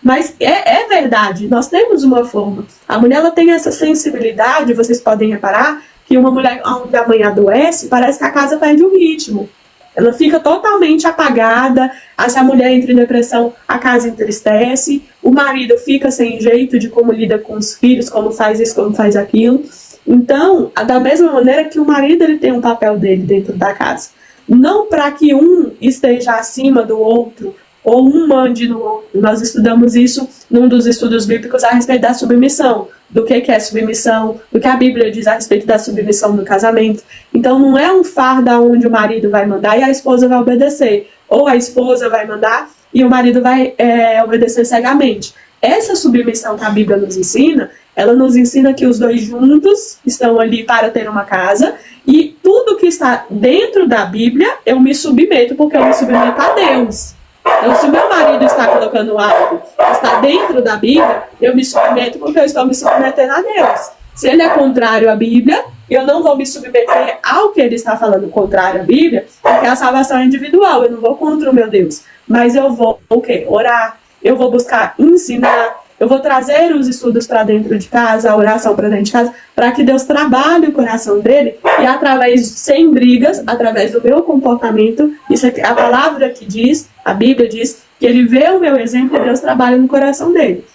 Mas é verdade, nós temos uma forma. A mulher, ela tem essa sensibilidade, vocês podem reparar, que uma mulher, onde a mãe adoece, parece que a casa perde o ritmo. Ela fica totalmente apagada, se a mulher entra em depressão, a casa entristece, o marido fica sem jeito de como lida com os filhos, como faz isso, como faz aquilo. Então, da mesma maneira que o marido ele tem um papel dele dentro da casa. Não para que um esteja acima do outro, ou um mande no outro. Nós estudamos isso num dos estudos bíblicos a respeito da submissão, do que é submissão, do que a Bíblia diz a respeito da submissão no casamento. Então não é um fardo onde o marido vai mandar e a esposa vai obedecer, ou a esposa vai mandar e o marido vai obedecer cegamente. Essa submissão que a Bíblia nos ensina, ela nos ensina que os dois juntos estão ali para ter uma casa e tudo que está dentro da Bíblia eu me submeto porque eu me submeto a Deus. Então, se o meu marido está colocando algo que está dentro da Bíblia, eu me submeto porque eu estou me submetendo a Deus. Se ele é contrário à Bíblia, eu não vou me submeter ao que ele está falando contrário à Bíblia, porque a salvação é individual, eu não vou contra o meu Deus. Mas eu vou, o quê? Orar, eu vou buscar ensinar, Eu vou trazer os estudos para dentro de casa, a oração para dentro de casa, para que Deus trabalhe o coração dele e através, sem brigas, através do meu comportamento, isso aqui, a palavra que diz, a Bíblia diz, que ele vê o meu exemplo e Deus trabalha no coração dele.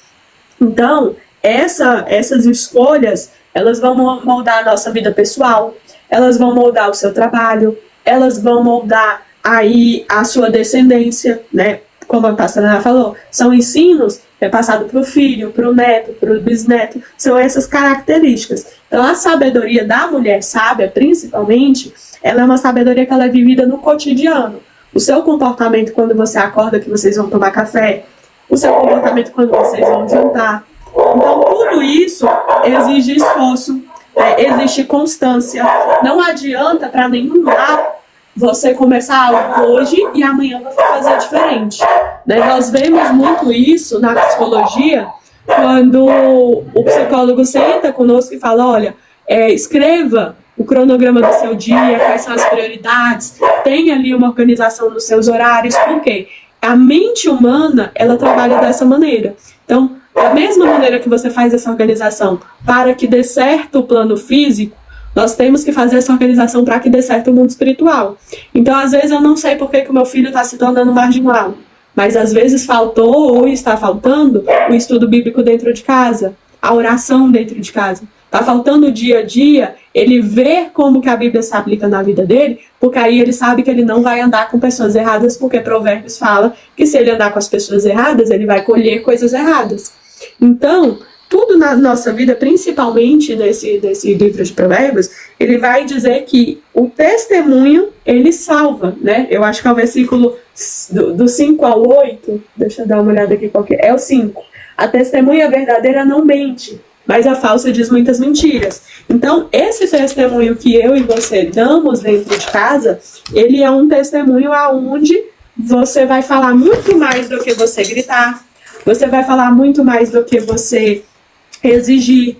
Então, essas escolhas, elas vão moldar a nossa vida pessoal, elas vão moldar o seu trabalho, elas vão moldar aí a sua descendência, né? Como a pastora Ana falou, são ensinos que é passado para o filho, para o neto, para o bisneto, são essas características. Então, a sabedoria da mulher sábia, principalmente, ela é uma sabedoria que ela é vivida no cotidiano. O seu comportamento quando você acorda, que vocês vão tomar café, o seu comportamento quando vocês vão jantar. Então, tudo isso exige esforço, existe constância. Não adianta para nenhum lado você começar algo hoje e amanhã você fazer diferente. Nós vemos muito isso na psicologia, quando o psicólogo senta conosco e fala, olha, escreva o cronograma do seu dia, quais são as prioridades, tenha ali uma organização dos seus horários, porque a mente humana, ela trabalha dessa maneira. Então, da mesma maneira que você faz essa organização para que dê certo o plano físico, nós temos que fazer essa organização para que dê certo o mundo espiritual. Então, às vezes, eu não sei por que o meu filho está se tornando marginal, mas às vezes faltou ou está faltando o estudo bíblico dentro de casa, a oração dentro de casa. Está faltando o dia a dia, ele ver como que a Bíblia se aplica na vida dele, porque aí ele sabe que ele não vai andar com pessoas erradas, porque Provérbios fala que se ele andar com as pessoas erradas, ele vai colher coisas erradas. Então, tudo na nossa vida, principalmente nesse livro de Provérbios, ele vai dizer que o testemunho, ele salva, né? Eu acho que é o versículo do 5 ao 8, deixa eu dar uma olhada aqui qual que é o 5. A testemunha verdadeira não mente, mas a falsa diz muitas mentiras. Então, esse testemunho que eu e você damos dentro de casa, ele é um testemunho aonde você vai falar muito mais do que você gritar, você vai falar muito mais do que você exigir.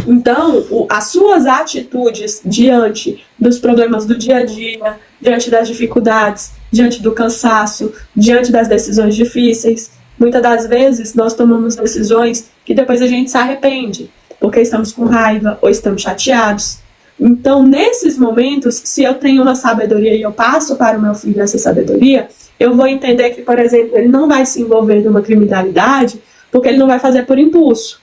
Então, as suas atitudes diante dos problemas do dia a dia, diante das dificuldades, diante do cansaço, diante das decisões difíceis, muitas das vezes nós tomamos decisões que depois a gente se arrepende, porque estamos com raiva ou estamos chateados. Então, nesses momentos, se eu tenho uma sabedoria e eu passo para o meu filho essa sabedoria, eu vou entender que, por exemplo, ele não vai se envolver numa criminalidade porque ele não vai fazer por impulso.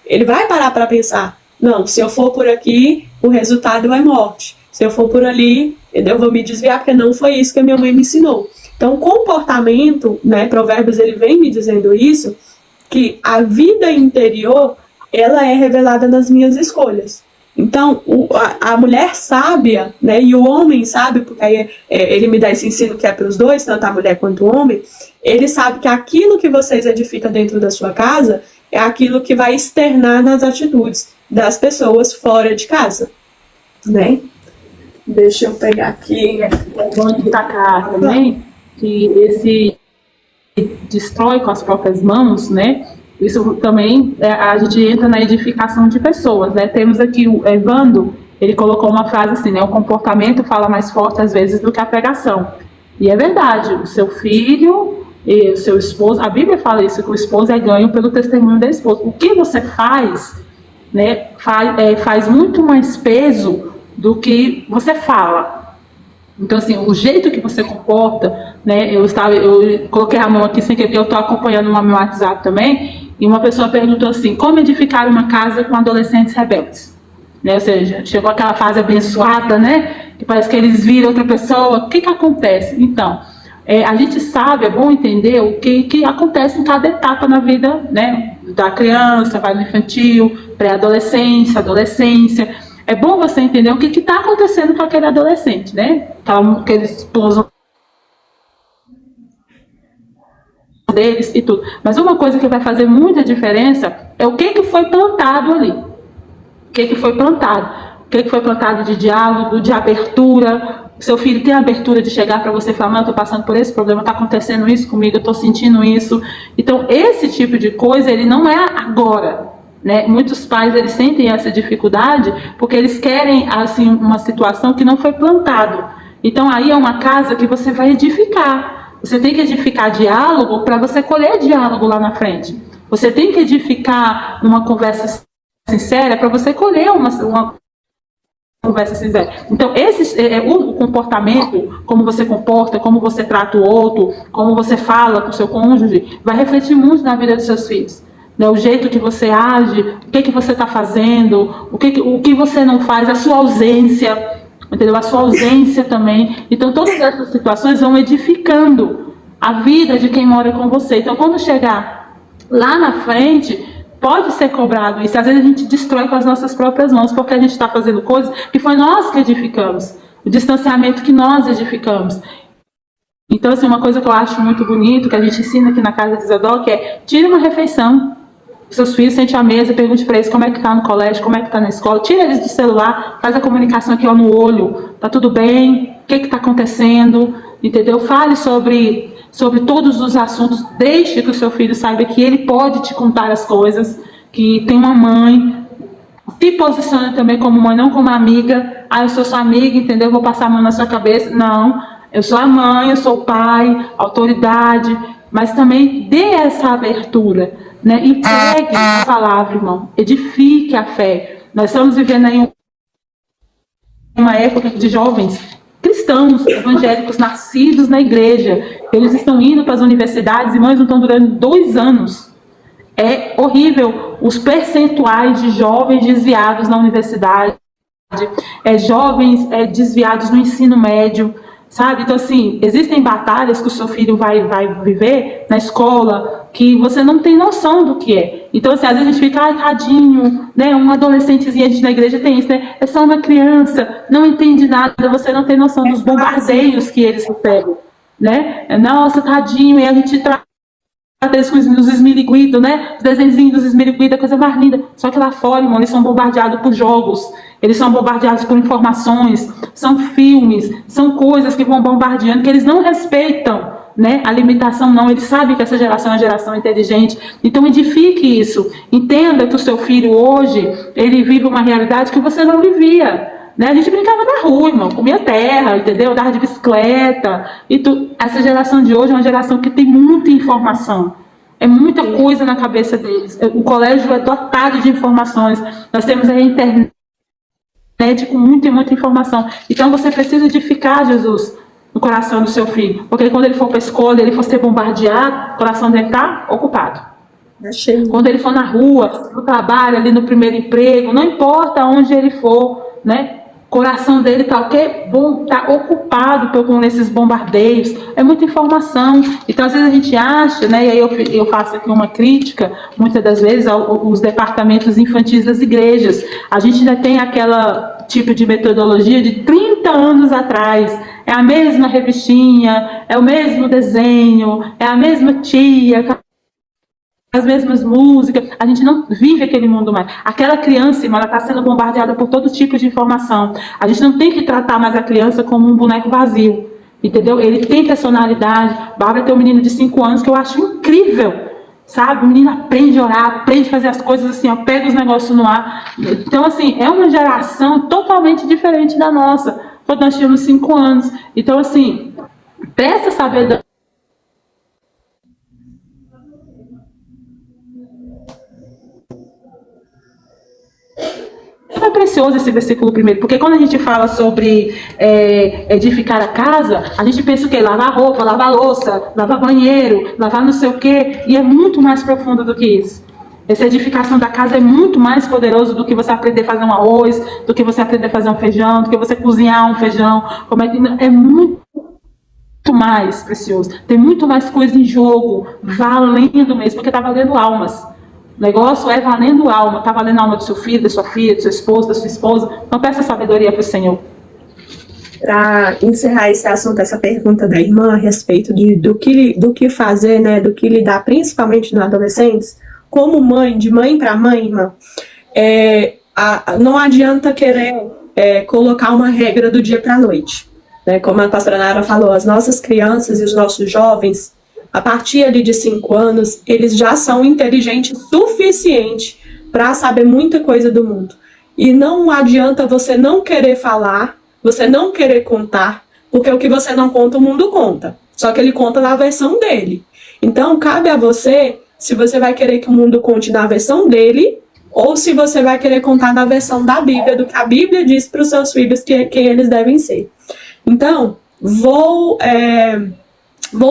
Ele vai parar para pensar, não, se eu for por aqui, o resultado é morte. Se eu for por ali, eu vou me desviar, porque não foi isso que a minha mãe me ensinou. Então, o comportamento, né, Provérbios, ele vem me dizendo isso, que a vida interior, ela é revelada nas minhas escolhas. Então, a mulher sábia, né, e o homem sábio, porque aí ele me dá esse ensino que é para os dois, tanto a mulher quanto o homem, ele sabe que aquilo que vocês edificam dentro da sua casa é aquilo que vai externar nas atitudes das pessoas fora de casa, né? Deixa eu pegar aqui. É bom destacar também que esse destrói com as próprias mãos, né? Isso também, a gente entra na edificação de pessoas, né? Temos aqui o Evandro, ele colocou uma frase assim, né? O comportamento fala mais forte às vezes do que a pregação. E é verdade, o seu filho e o seu esposo, a Bíblia fala isso, que o esposo é ganho pelo testemunho da esposa. O que você faz, né? Faz muito mais peso do que você fala. Então, assim, o jeito que você comporta, né? Eu coloquei a mão aqui sem querer, eu estou acompanhando no meu WhatsApp também, e uma pessoa perguntou assim, como edificar uma casa com adolescentes rebeldes? Né? Ou seja, chegou aquela fase abençoada, né? Que parece que eles viram outra pessoa. O que acontece? Então, a gente sabe, é bom entender o que acontece em cada etapa na vida, né? Da criança, vai no infantil, pré-adolescência, adolescência. É bom você entender o que está acontecendo com aquele adolescente, né? Aquele esposo deles e tudo. Mas uma coisa que vai fazer muita diferença é o que foi plantado ali. O que foi plantado? O que foi plantado de diálogo, de abertura. Seu filho tem a abertura de chegar para você e falar, mãe, eu estou passando por esse problema, está acontecendo isso comigo, eu estou sentindo isso. Então, esse tipo de coisa, ele não é agora. Né? Muitos pais, eles sentem essa dificuldade porque eles querem assim, uma situação que não foi plantado. Então aí é uma casa que você vai edificar. Você tem que edificar diálogo para você colher diálogo lá na frente. Você tem que edificar uma conversa sincera para você colher uma conversa sincera. Então, o comportamento, como você comporta, como você trata o outro, como você fala com o seu cônjuge, vai refletir muito na vida dos seus filhos. Né? O jeito que você age, o que você está fazendo, o que você não faz, a sua ausência, entendeu? A sua ausência também. Então, todas essas situações vão edificando a vida de quem mora com você. Então, quando chegar lá na frente, pode ser cobrado isso. Às vezes a gente destrói com as nossas próprias mãos, porque a gente está fazendo coisas que foi nós que edificamos. O distanciamento que nós edificamos. Então, assim, uma coisa que eu acho muito bonito, que a gente ensina aqui na casa de Zadok, é: tire uma refeição. Seus filhos sentem à mesa, pergunte para eles como é que está no colégio, como é que está na escola. Tira eles do celular, faz a comunicação aqui ó, no olho. Tá tudo bem? O que está acontecendo? Entendeu? Fale sobre todos os assuntos. Deixe que o seu filho saiba que ele pode te contar as coisas, que tem uma mãe. Se posicione também como mãe, não como amiga. Ah, eu sou sua amiga, entendeu? Vou passar a mão na sua cabeça. Não, eu sou a mãe, eu sou o pai, autoridade. Mas também dê essa abertura. Né? Entregue a palavra, irmão. Edifique a fé. Nós estamos vivendo aí uma época de jovens cristãos, evangélicos, nascidos na igreja. Eles estão indo para as universidades, irmãos, não estão durando 2 anos. É horrível os percentuais de jovens desviados na universidade, jovens desviados no ensino médio. Sabe? Então, assim, existem batalhas que o seu filho vai viver na escola que você não tem noção do que é. Então, assim, às vezes a gente fica, tadinho, né? Um adolescentezinho, a gente na igreja tem isso, né? É só uma criança, não entende nada, você não tem noção dos bombardeios que eles recebem, né? Nossa, tadinho, e a gente trata eles com os esmiriguidos, né? Os desenhinhos dos esmiriguidos, a coisa mais linda. Só que lá fora, irmão, eles são bombardeados por jogos. Eles são bombardeados por informações, são filmes, são coisas que vão bombardeando, que eles não respeitam, né? A limitação não, eles sabem que essa geração é uma geração inteligente. Então edifique isso, entenda que o seu filho hoje, ele vive uma realidade que você não vivia. Né? A gente brincava na rua, irmão, comia terra, entendeu? Andava de bicicleta. Essa geração de hoje é uma geração que tem muita informação. É muita coisa na cabeça deles. O colégio é dotado de informações. Nós temos a internet com muita informação. Então você precisa edificar Jesus no coração do seu filho. Porque quando ele for para a escola, ele for ser bombardeado, o coração dele está ocupado. Quando ele for na rua, no trabalho, ali no primeiro emprego, não importa onde ele for, né? O coração dele está o quê? Tá ocupado com esses bombardeios. É muita informação. Então, às vezes a gente acha, né? E aí eu faço aqui uma crítica, muitas das vezes, aos departamentos infantis das igrejas. A gente ainda tem aquela tipo de metodologia de 30 anos atrás. É a mesma revistinha, é o mesmo desenho, é a mesma tia, as mesmas músicas. A gente não vive aquele mundo mais. Aquela criança, irmã, ela está sendo bombardeada por todo tipo de informação. A gente não tem que tratar mais a criança como um boneco vazio, entendeu? Ele tem personalidade. Bárbara tem um menino de 5 anos que eu acho incrível, sabe? O menino aprende a orar, aprende a fazer as coisas assim, ó, pega os negócios no ar. Então, assim, é uma geração totalmente diferente da nossa, quando nós tínhamos 5 anos. Então, assim, presta sabedoria. É precioso esse versículo primeiro, porque quando a gente fala sobre edificar a casa, a gente pensa o quê? Lavar roupa, lavar louça, lavar banheiro, lavar não sei o quê, e é muito mais profundo do que isso. Essa edificação da casa é muito mais poderoso do que você aprender a fazer um arroz, do que você aprender a fazer um feijão, do que você cozinhar um feijão. É muito mais precioso. Tem muito mais coisa em jogo, valendo mesmo, porque está valendo almas. O negócio é valendo alma, está valendo a alma do seu filho, da sua filha, do seu esposo, da sua esposa. Então peça sabedoria para o Senhor. Para encerrar esse assunto, essa pergunta da irmã a respeito do que fazer, né, do que lidar, principalmente nos adolescentes, como mãe, de mãe para mãe, irmã, não adianta querer colocar uma regra do dia para a noite. Né? Como a pastora Nara falou, as nossas crianças e os nossos jovens, a partir ali de 5 anos, eles já são inteligentes o suficiente para saber muita coisa do mundo. E não adianta você não querer falar, você não querer contar, porque o que você não conta, o mundo conta. Só que ele conta na versão dele. Então, cabe a você se você vai querer que o mundo conte na versão dele, ou se você vai querer contar na versão da Bíblia, do que a Bíblia diz para os seus filhos quem eles devem ser. Então, vou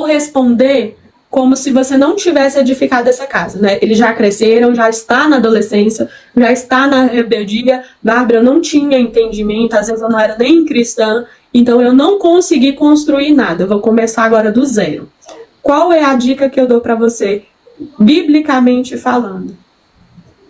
responder como se você não tivesse edificado essa casa, né? Eles já cresceram, já está na adolescência, já está na rebeldia. Bárbara, eu não tinha entendimento, às vezes eu não era nem cristã, então eu não consegui construir nada. Eu vou começar agora do zero. Qual é a dica que eu dou para você, biblicamente falando?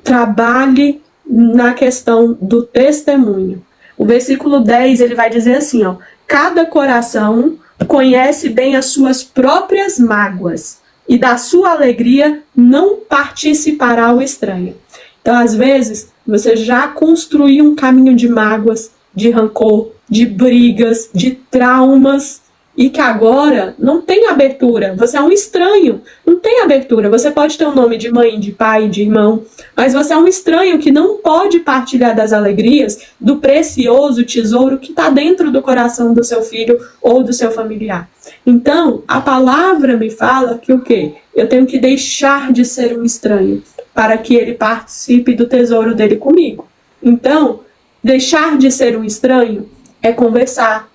Trabalhe na questão do testemunho. O versículo 10, ele vai dizer assim, ó: cada coração conhece bem as suas próprias mágoas, e da sua alegria não participará o estranho. Então, às vezes, você já construiu um caminho de mágoas, de rancor, de brigas, de traumas, e que agora não tem abertura. Você é um estranho, não tem abertura. Você pode ter o nome de mãe, de pai, de irmão, mas você é um estranho que não pode partilhar das alegrias do precioso tesouro que está dentro do coração do seu filho ou do seu familiar. Então, a palavra me fala que o quê? Eu tenho que deixar de ser um estranho para que ele participe do tesouro dele comigo. Então, deixar de ser um estranho é conversar,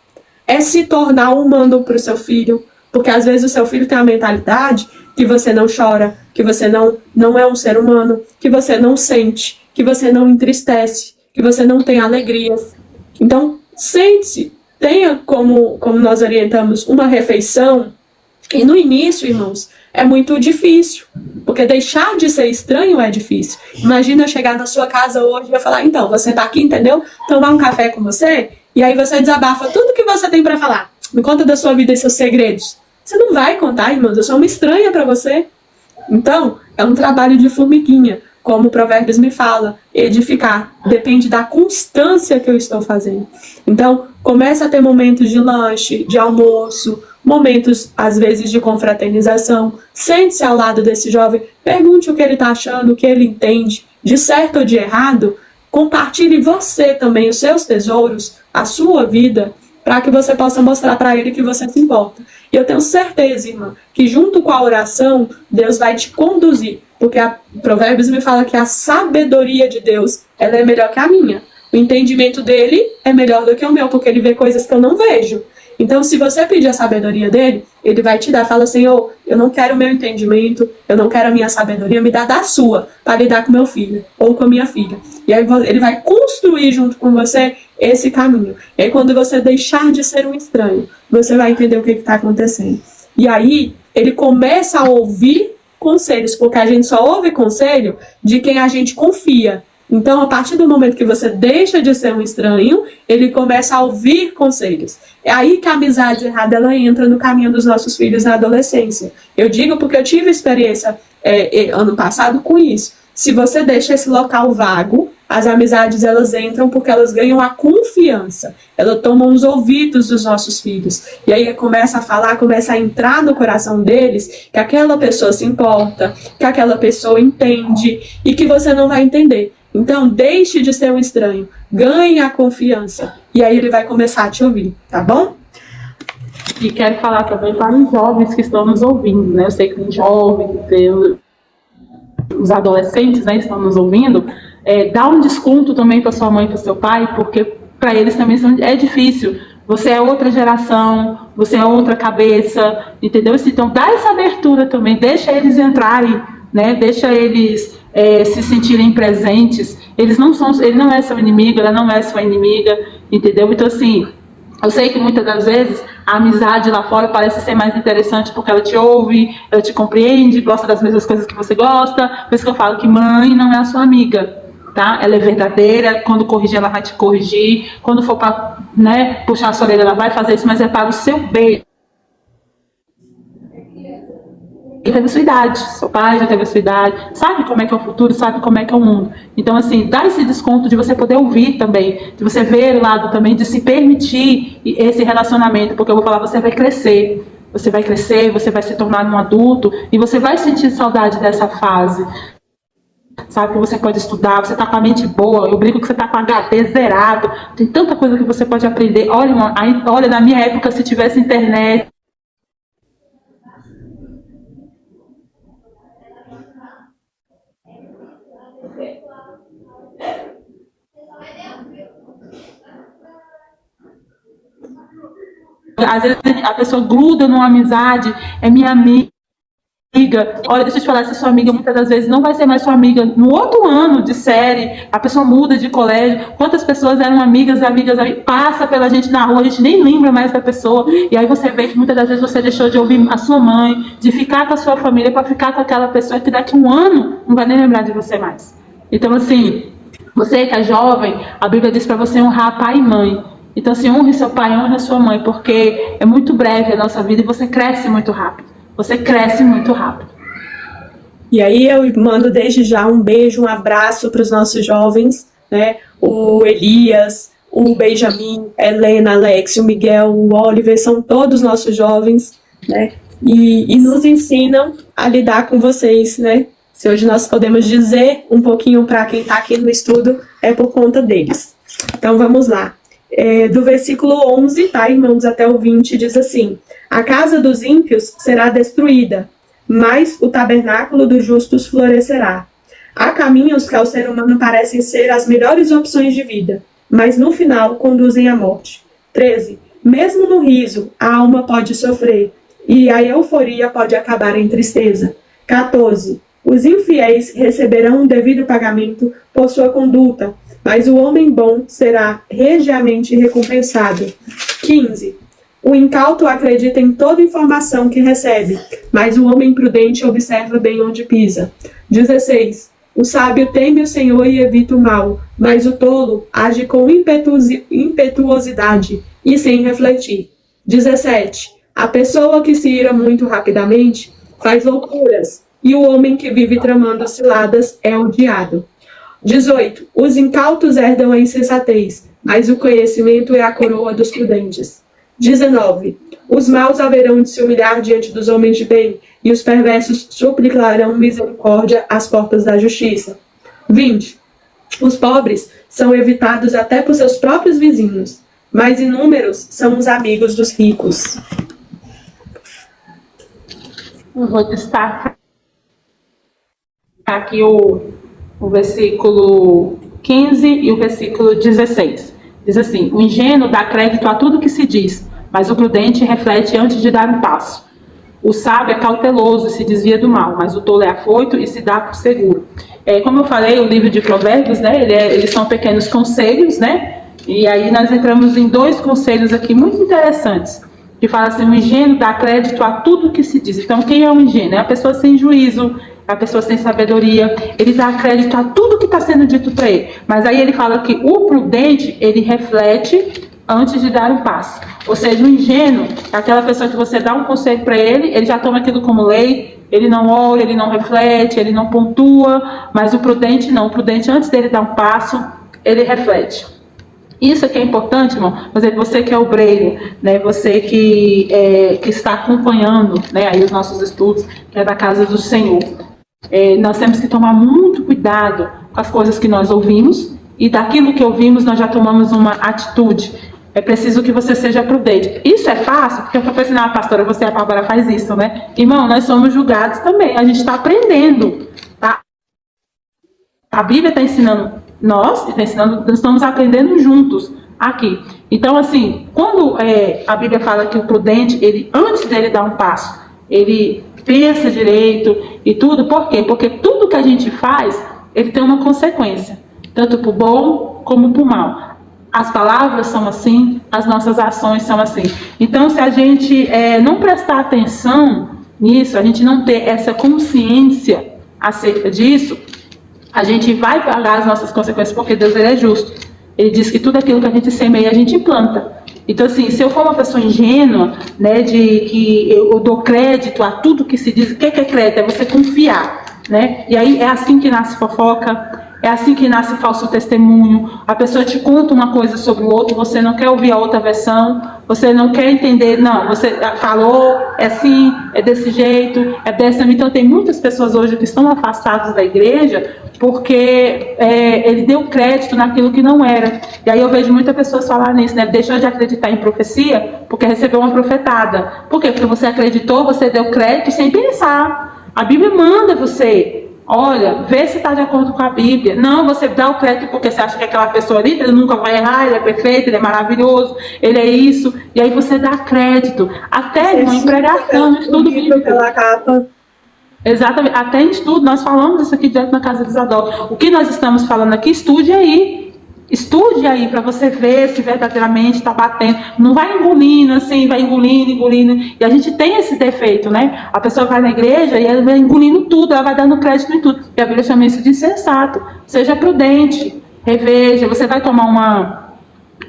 é se tornar humano para o seu filho, porque às vezes o seu filho tem a mentalidade que você não chora, que você não é um ser humano, que você não sente, que você não entristece, que você não tem alegrias. Então, sente-se, tenha como nós orientamos uma refeição, e no início, irmãos, é muito difícil, porque deixar de ser estranho é difícil. Imagina eu chegar na sua casa hoje e falar, então, você tá aqui, entendeu? Tomar um café com você, e aí você desabafa tudo que você tem para falar. Me conta da sua vida e seus segredos. Você não vai contar, irmãos, eu sou uma estranha para você. Então, é um trabalho de formiguinha, como o Provérbios me fala, edificar. Depende da constância que eu estou fazendo. Então, começa a ter momentos de lanche, de almoço, momentos, às vezes, de confraternização. Sente-se ao lado desse jovem, pergunte o que ele está achando, o que ele entende, de certo ou de errado. Compartilhe você também os seus tesouros, a sua vida, para que você possa mostrar para ele que você se importa. E eu tenho certeza, irmã, que junto com a oração, Deus vai te conduzir. Porque a Provérbios me fala que a sabedoria de Deus, ela é melhor que a minha. O entendimento dele é melhor do que o meu, porque ele vê coisas que eu não vejo. Então, se você pedir a sabedoria dele, ele vai te dar. Fala, Senhor, eu não quero o meu entendimento, eu não quero a minha sabedoria, me dá da sua, para lidar com meu filho ou com a minha filha. E aí ele vai construir junto com você esse caminho. E aí, quando você deixar de ser um estranho, você vai entender o que está acontecendo. E aí, ele começa a ouvir conselhos, porque a gente só ouve conselho de quem a gente confia. Então, a partir do momento que você deixa de ser um estranho, ele começa a ouvir conselhos. É aí que a amizade errada ela entra no caminho dos nossos filhos na adolescência. Eu digo porque eu tive experiência ano passado com isso. Se você deixa esse local vago, as amizades elas entram porque elas ganham a confiança. Elas tomam os ouvidos dos nossos filhos. E aí começa a falar, começa a entrar no coração deles que aquela pessoa se importa, que aquela pessoa entende e que você não vai entender. Então, deixe de ser um estranho. Ganhe a confiança. E aí ele vai começar a te ouvir, tá bom? E quero falar também para os jovens que estão nos ouvindo, né? Eu sei que tem jovens, tem os adolescentes, né, estão nos ouvindo. Dá um desconto também para sua mãe e para seu pai, porque para eles também é difícil. Você é outra geração, você é outra cabeça, entendeu? Então, dá essa abertura também, deixa eles entrarem, né? Deixa eles se sentirem presentes. Ele não é seu inimigo, ela não é sua inimiga, entendeu? Então, assim, eu sei que muitas das vezes a amizade lá fora parece ser mais interessante porque ela te ouve, ela te compreende, gosta das mesmas coisas que você gosta. Por isso que eu falo que mãe não é a sua amiga, tá? Ela é verdadeira, quando corrigir ela vai te corrigir, quando for para, né, puxar a sua orelha ela vai fazer isso, mas é para o seu bem. Ele teve a sua idade, seu pai já teve a sua idade, sabe como é que é o futuro, sabe como é que é o mundo. Então, assim, dá esse desconto de você poder ouvir também, de você ver o lado também, de se permitir esse relacionamento, porque eu vou falar, você vai crescer, você vai se tornar um adulto e você vai sentir saudade dessa fase. Sabe que você pode estudar, você está com a mente boa, eu brinco que você está com HD zerado, tem tanta coisa que você pode aprender. Olha, na minha época, se tivesse internet, Às vezes a pessoa gruda numa amizade, é minha amiga. Olha, deixa eu te falar, essa sua amiga muitas das vezes não vai ser mais sua amiga no outro ano de série, a pessoa muda de colégio. Quantas pessoas eram amigas, aí passa pela gente na rua, a gente nem lembra mais da pessoa, e aí você vê que muitas das vezes você deixou de ouvir a sua mãe, de ficar com a sua família para ficar com aquela pessoa que daqui a um ano não vai nem lembrar de você mais. Então, assim, você que é jovem, a Bíblia diz para você honrar pai e mãe. Então, assim, honre seu pai, honre a sua mãe, porque é muito breve a nossa vida e você cresce muito rápido. Você cresce muito rápido. E aí eu mando desde já um beijo, um abraço para os nossos jovens, né? O Elias, o Benjamin, Helena, Alex, o Miguel, o Oliver, são todos nossos jovens, né? E nos ensinam a lidar com vocês, né? Se hoje nós podemos dizer um pouquinho para quem está aqui no estudo, é por conta deles. Então vamos lá. Do versículo 11, tá, irmãos, até o 20, diz assim: a casa dos ímpios será destruída, mas o tabernáculo dos justos florescerá. Há caminhos que ao ser humano parecem ser as melhores opções de vida, mas no final conduzem à morte. 13. Mesmo no riso, a alma pode sofrer, e a euforia pode acabar em tristeza. 14. Os infiéis receberão o devido pagamento por sua conduta, mas o homem bom será regiamente recompensado. 15. O incauto acredita em toda informação que recebe, mas o homem prudente observa bem onde pisa. 16. O sábio teme o Senhor e evita o mal, mas o tolo age com impetuosidade e sem refletir. 17. A pessoa que se ira muito rapidamente faz loucuras, e o homem que vive tramando ciladas é odiado. 18. Os incautos herdam a insensatez, mas o conhecimento é a coroa dos prudentes. 19. Os maus haverão de se humilhar diante dos homens de bem, e os perversos suplicarão misericórdia às portas da justiça. 20. Os pobres são evitados até por seus próprios vizinhos, mas inúmeros são os amigos dos ricos. Eu vou destacar aqui o versículo 15 e o versículo 16. Diz assim: o ingênuo dá crédito a tudo que se diz, mas o prudente reflete antes de dar um passo. O sábio é cauteloso e se desvia do mal, mas o tolo é afoito e se dá por seguro. Como eu falei, o livro de Provérbios, né, eles são pequenos conselhos, né? E aí nós entramos em 2 conselhos aqui muito interessantes, que fala assim: o ingênuo dá crédito a tudo que se diz. Então, quem é o ingênuo? É a pessoa sem juízo, a pessoa sem sabedoria, ele dá crédito a tudo que está sendo dito para ele. Mas aí ele fala que o prudente, ele reflete antes de dar um passo. Ou seja, o ingênuo é aquela pessoa que você dá um conselho para ele já toma aquilo como lei, ele não olha, ele não reflete, ele não pontua, mas o prudente não. O prudente, antes dele dar um passo, ele reflete. Isso aqui é importante, irmão. Você que é obreiro, né? Você que está acompanhando, né, aí os nossos estudos, que é da casa do Senhor. Nós temos que tomar muito cuidado com as coisas que nós ouvimos, e daquilo que ouvimos nós já tomamos uma atitude. É preciso que você seja prudente. Isso é fácil, porque eu estou pensando, pastora, você e a Bárbara faz isso, né? Irmão, nós somos julgados também, a gente está aprendendo, tá? A Bíblia está ensinando nós estamos aprendendo juntos aqui. Então, assim, quando a Bíblia fala que o prudente, ele, antes dele dar um passo, ele pensa direito e tudo, por quê? Porque tudo que a gente faz, ele tem uma consequência, tanto para o bom como para o mal. As palavras são assim, as nossas ações são assim. Então, se a gente não prestar atenção nisso, a gente não ter essa consciência acerca disso, a gente vai pagar as nossas consequências, porque Deus, ele é justo. Ele diz que tudo aquilo que a gente semeia, a gente planta. Então, assim, se eu for uma pessoa ingênua, né, de que eu dou crédito a tudo que se diz, o que é crédito? É você confiar, né? E aí é assim que nasce fofoca, é assim que nasce falso testemunho. A pessoa te conta uma coisa sobre o outro, você não quer ouvir a outra versão, você não quer entender, não, você falou, é assim, é desse jeito, é dessa. Então, tem muitas pessoas hoje que estão afastadas da igreja porque ele deu crédito naquilo que não era. E aí eu vejo muitas pessoas falar nisso, né? Deixou de acreditar em profecia porque recebeu uma profetada. Por quê? Porque você acreditou, você deu crédito sem pensar. A Bíblia manda você Olha, vê se está de acordo com a Bíblia. Não, você dá o crédito porque você acha que aquela pessoa ali, ele nunca vai errar, ele é perfeito, ele é maravilhoso, ele é isso. E aí você dá crédito. Até uma empregação, um estudo bíblico. Pela capa. Exatamente. Até em estudo, nós falamos isso aqui direto na Casa de Isadora. O que nós estamos falando aqui, estude aí. Estude aí para você ver se verdadeiramente está batendo. Não vai engolindo assim, vai engolindo. E a gente tem esse defeito, né? A pessoa vai na igreja e ela vai engolindo tudo, ela vai dando crédito em tudo. E a Bíblia chama isso de insensato. Seja prudente, reveja. Você vai tomar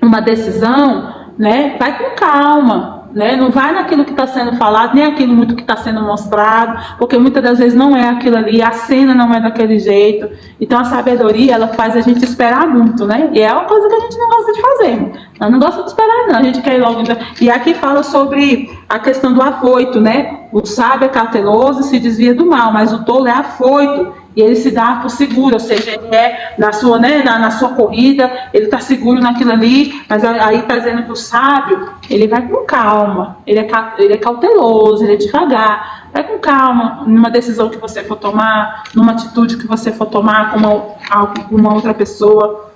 uma decisão, né? Vai com calma. Né? Não vai naquilo que está sendo falado, nem aquilo muito que está sendo mostrado, porque muitas das vezes não é aquilo ali, a cena não é daquele jeito. Então a sabedoria, ela faz a gente esperar muito, né? E é uma coisa que a gente não gosta de fazer. Nós não gostamos de esperar, não. A gente quer ir logo. E aqui fala sobre a questão do afoito, né? O sábio é cauteloso e se desvia do mal, mas o tolo é afoito. E ele se dá por seguro, ou seja, ele é na sua, né, na sua corrida, ele está seguro naquilo ali, mas aí está dizendo que o sábio, ele vai com calma, ele é cauteloso, ele é devagar, vai com calma numa decisão que você for tomar, numa atitude que você for tomar com uma outra pessoa.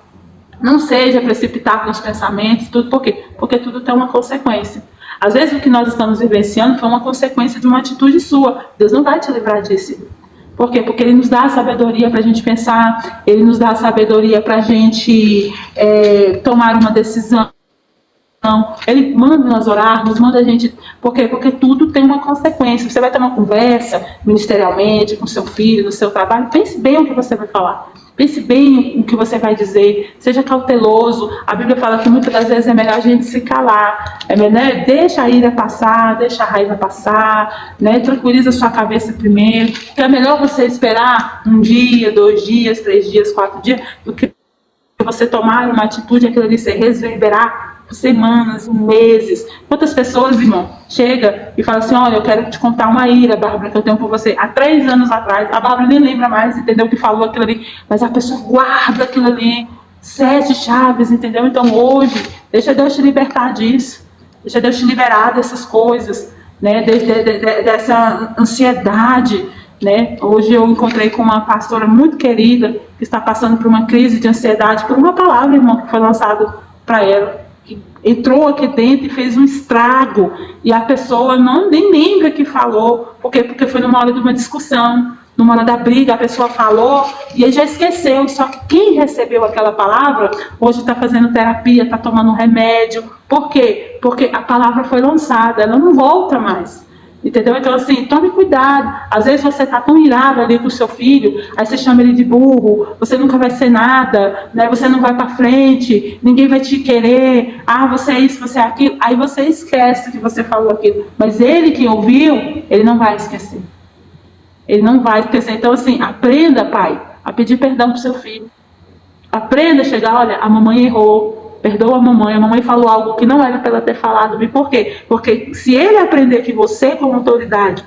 Não seja precipitado nos pensamentos, tudo por quê? Porque tudo tem uma consequência. Às vezes o que nós estamos vivenciando foi uma consequência de uma atitude sua. Deus não vai te livrar disso. Por quê? Porque Ele nos dá a sabedoria para a gente pensar, Ele nos dá a sabedoria para a gente tomar uma decisão. Ele manda nós orarmos, manda a gente... Por quê? Porque tudo tem uma consequência. Você vai ter uma conversa ministerialmente com seu filho, no seu trabalho, pense bem o que você vai falar. Pense bem o que você vai dizer, seja cauteloso. A Bíblia fala que muitas das vezes é melhor a gente se calar, né? Deixa a ira passar, deixa a raiva passar, né? Tranquiliza a sua cabeça primeiro, que é melhor você esperar 1 dia, 2 dias, 3 dias, 4 dias, do que você tomar uma atitude, aquilo ali se reverberar por semanas, meses. Quantas pessoas, irmão, chega e fala assim, olha, eu quero te contar uma ira, Bárbara, que eu tenho por você. Há 3 anos atrás, a Bárbara nem lembra mais, entendeu, que falou aquilo ali, mas a pessoa guarda aquilo ali, 7 chaves, entendeu? Então hoje, deixa Deus te libertar disso, deixa Deus te liberar dessas coisas, né, dessa ansiedade, né? Hoje eu encontrei com uma pastora muito querida, que está passando por uma crise de ansiedade, por uma palavra, irmão, que foi lançada para ela, que entrou aqui dentro e fez um estrago, e a pessoa nem lembra que falou, porque foi numa hora de uma discussão, numa hora da briga, a pessoa falou e ele já esqueceu. Só que quem recebeu aquela palavra hoje está fazendo terapia, está tomando remédio. Por quê? Porque a palavra foi lançada, ela não volta mais. Entendeu? Então, assim, tome cuidado. Às vezes você está tão irado ali com o seu filho, aí você chama ele de burro, você nunca vai ser nada, né? Você não vai para frente, ninguém vai te querer, você é isso, você é aquilo. Aí você esquece que você falou aquilo. Mas ele que ouviu, ele não vai esquecer. Ele não vai esquecer. Então, assim, aprenda, pai, a pedir perdão para o seu filho. Aprenda a chegar, olha, a mamãe errou. Perdoa a mamãe falou algo que não era para ela ter falado. E por quê? Porque se ele aprender que você, como autoridade,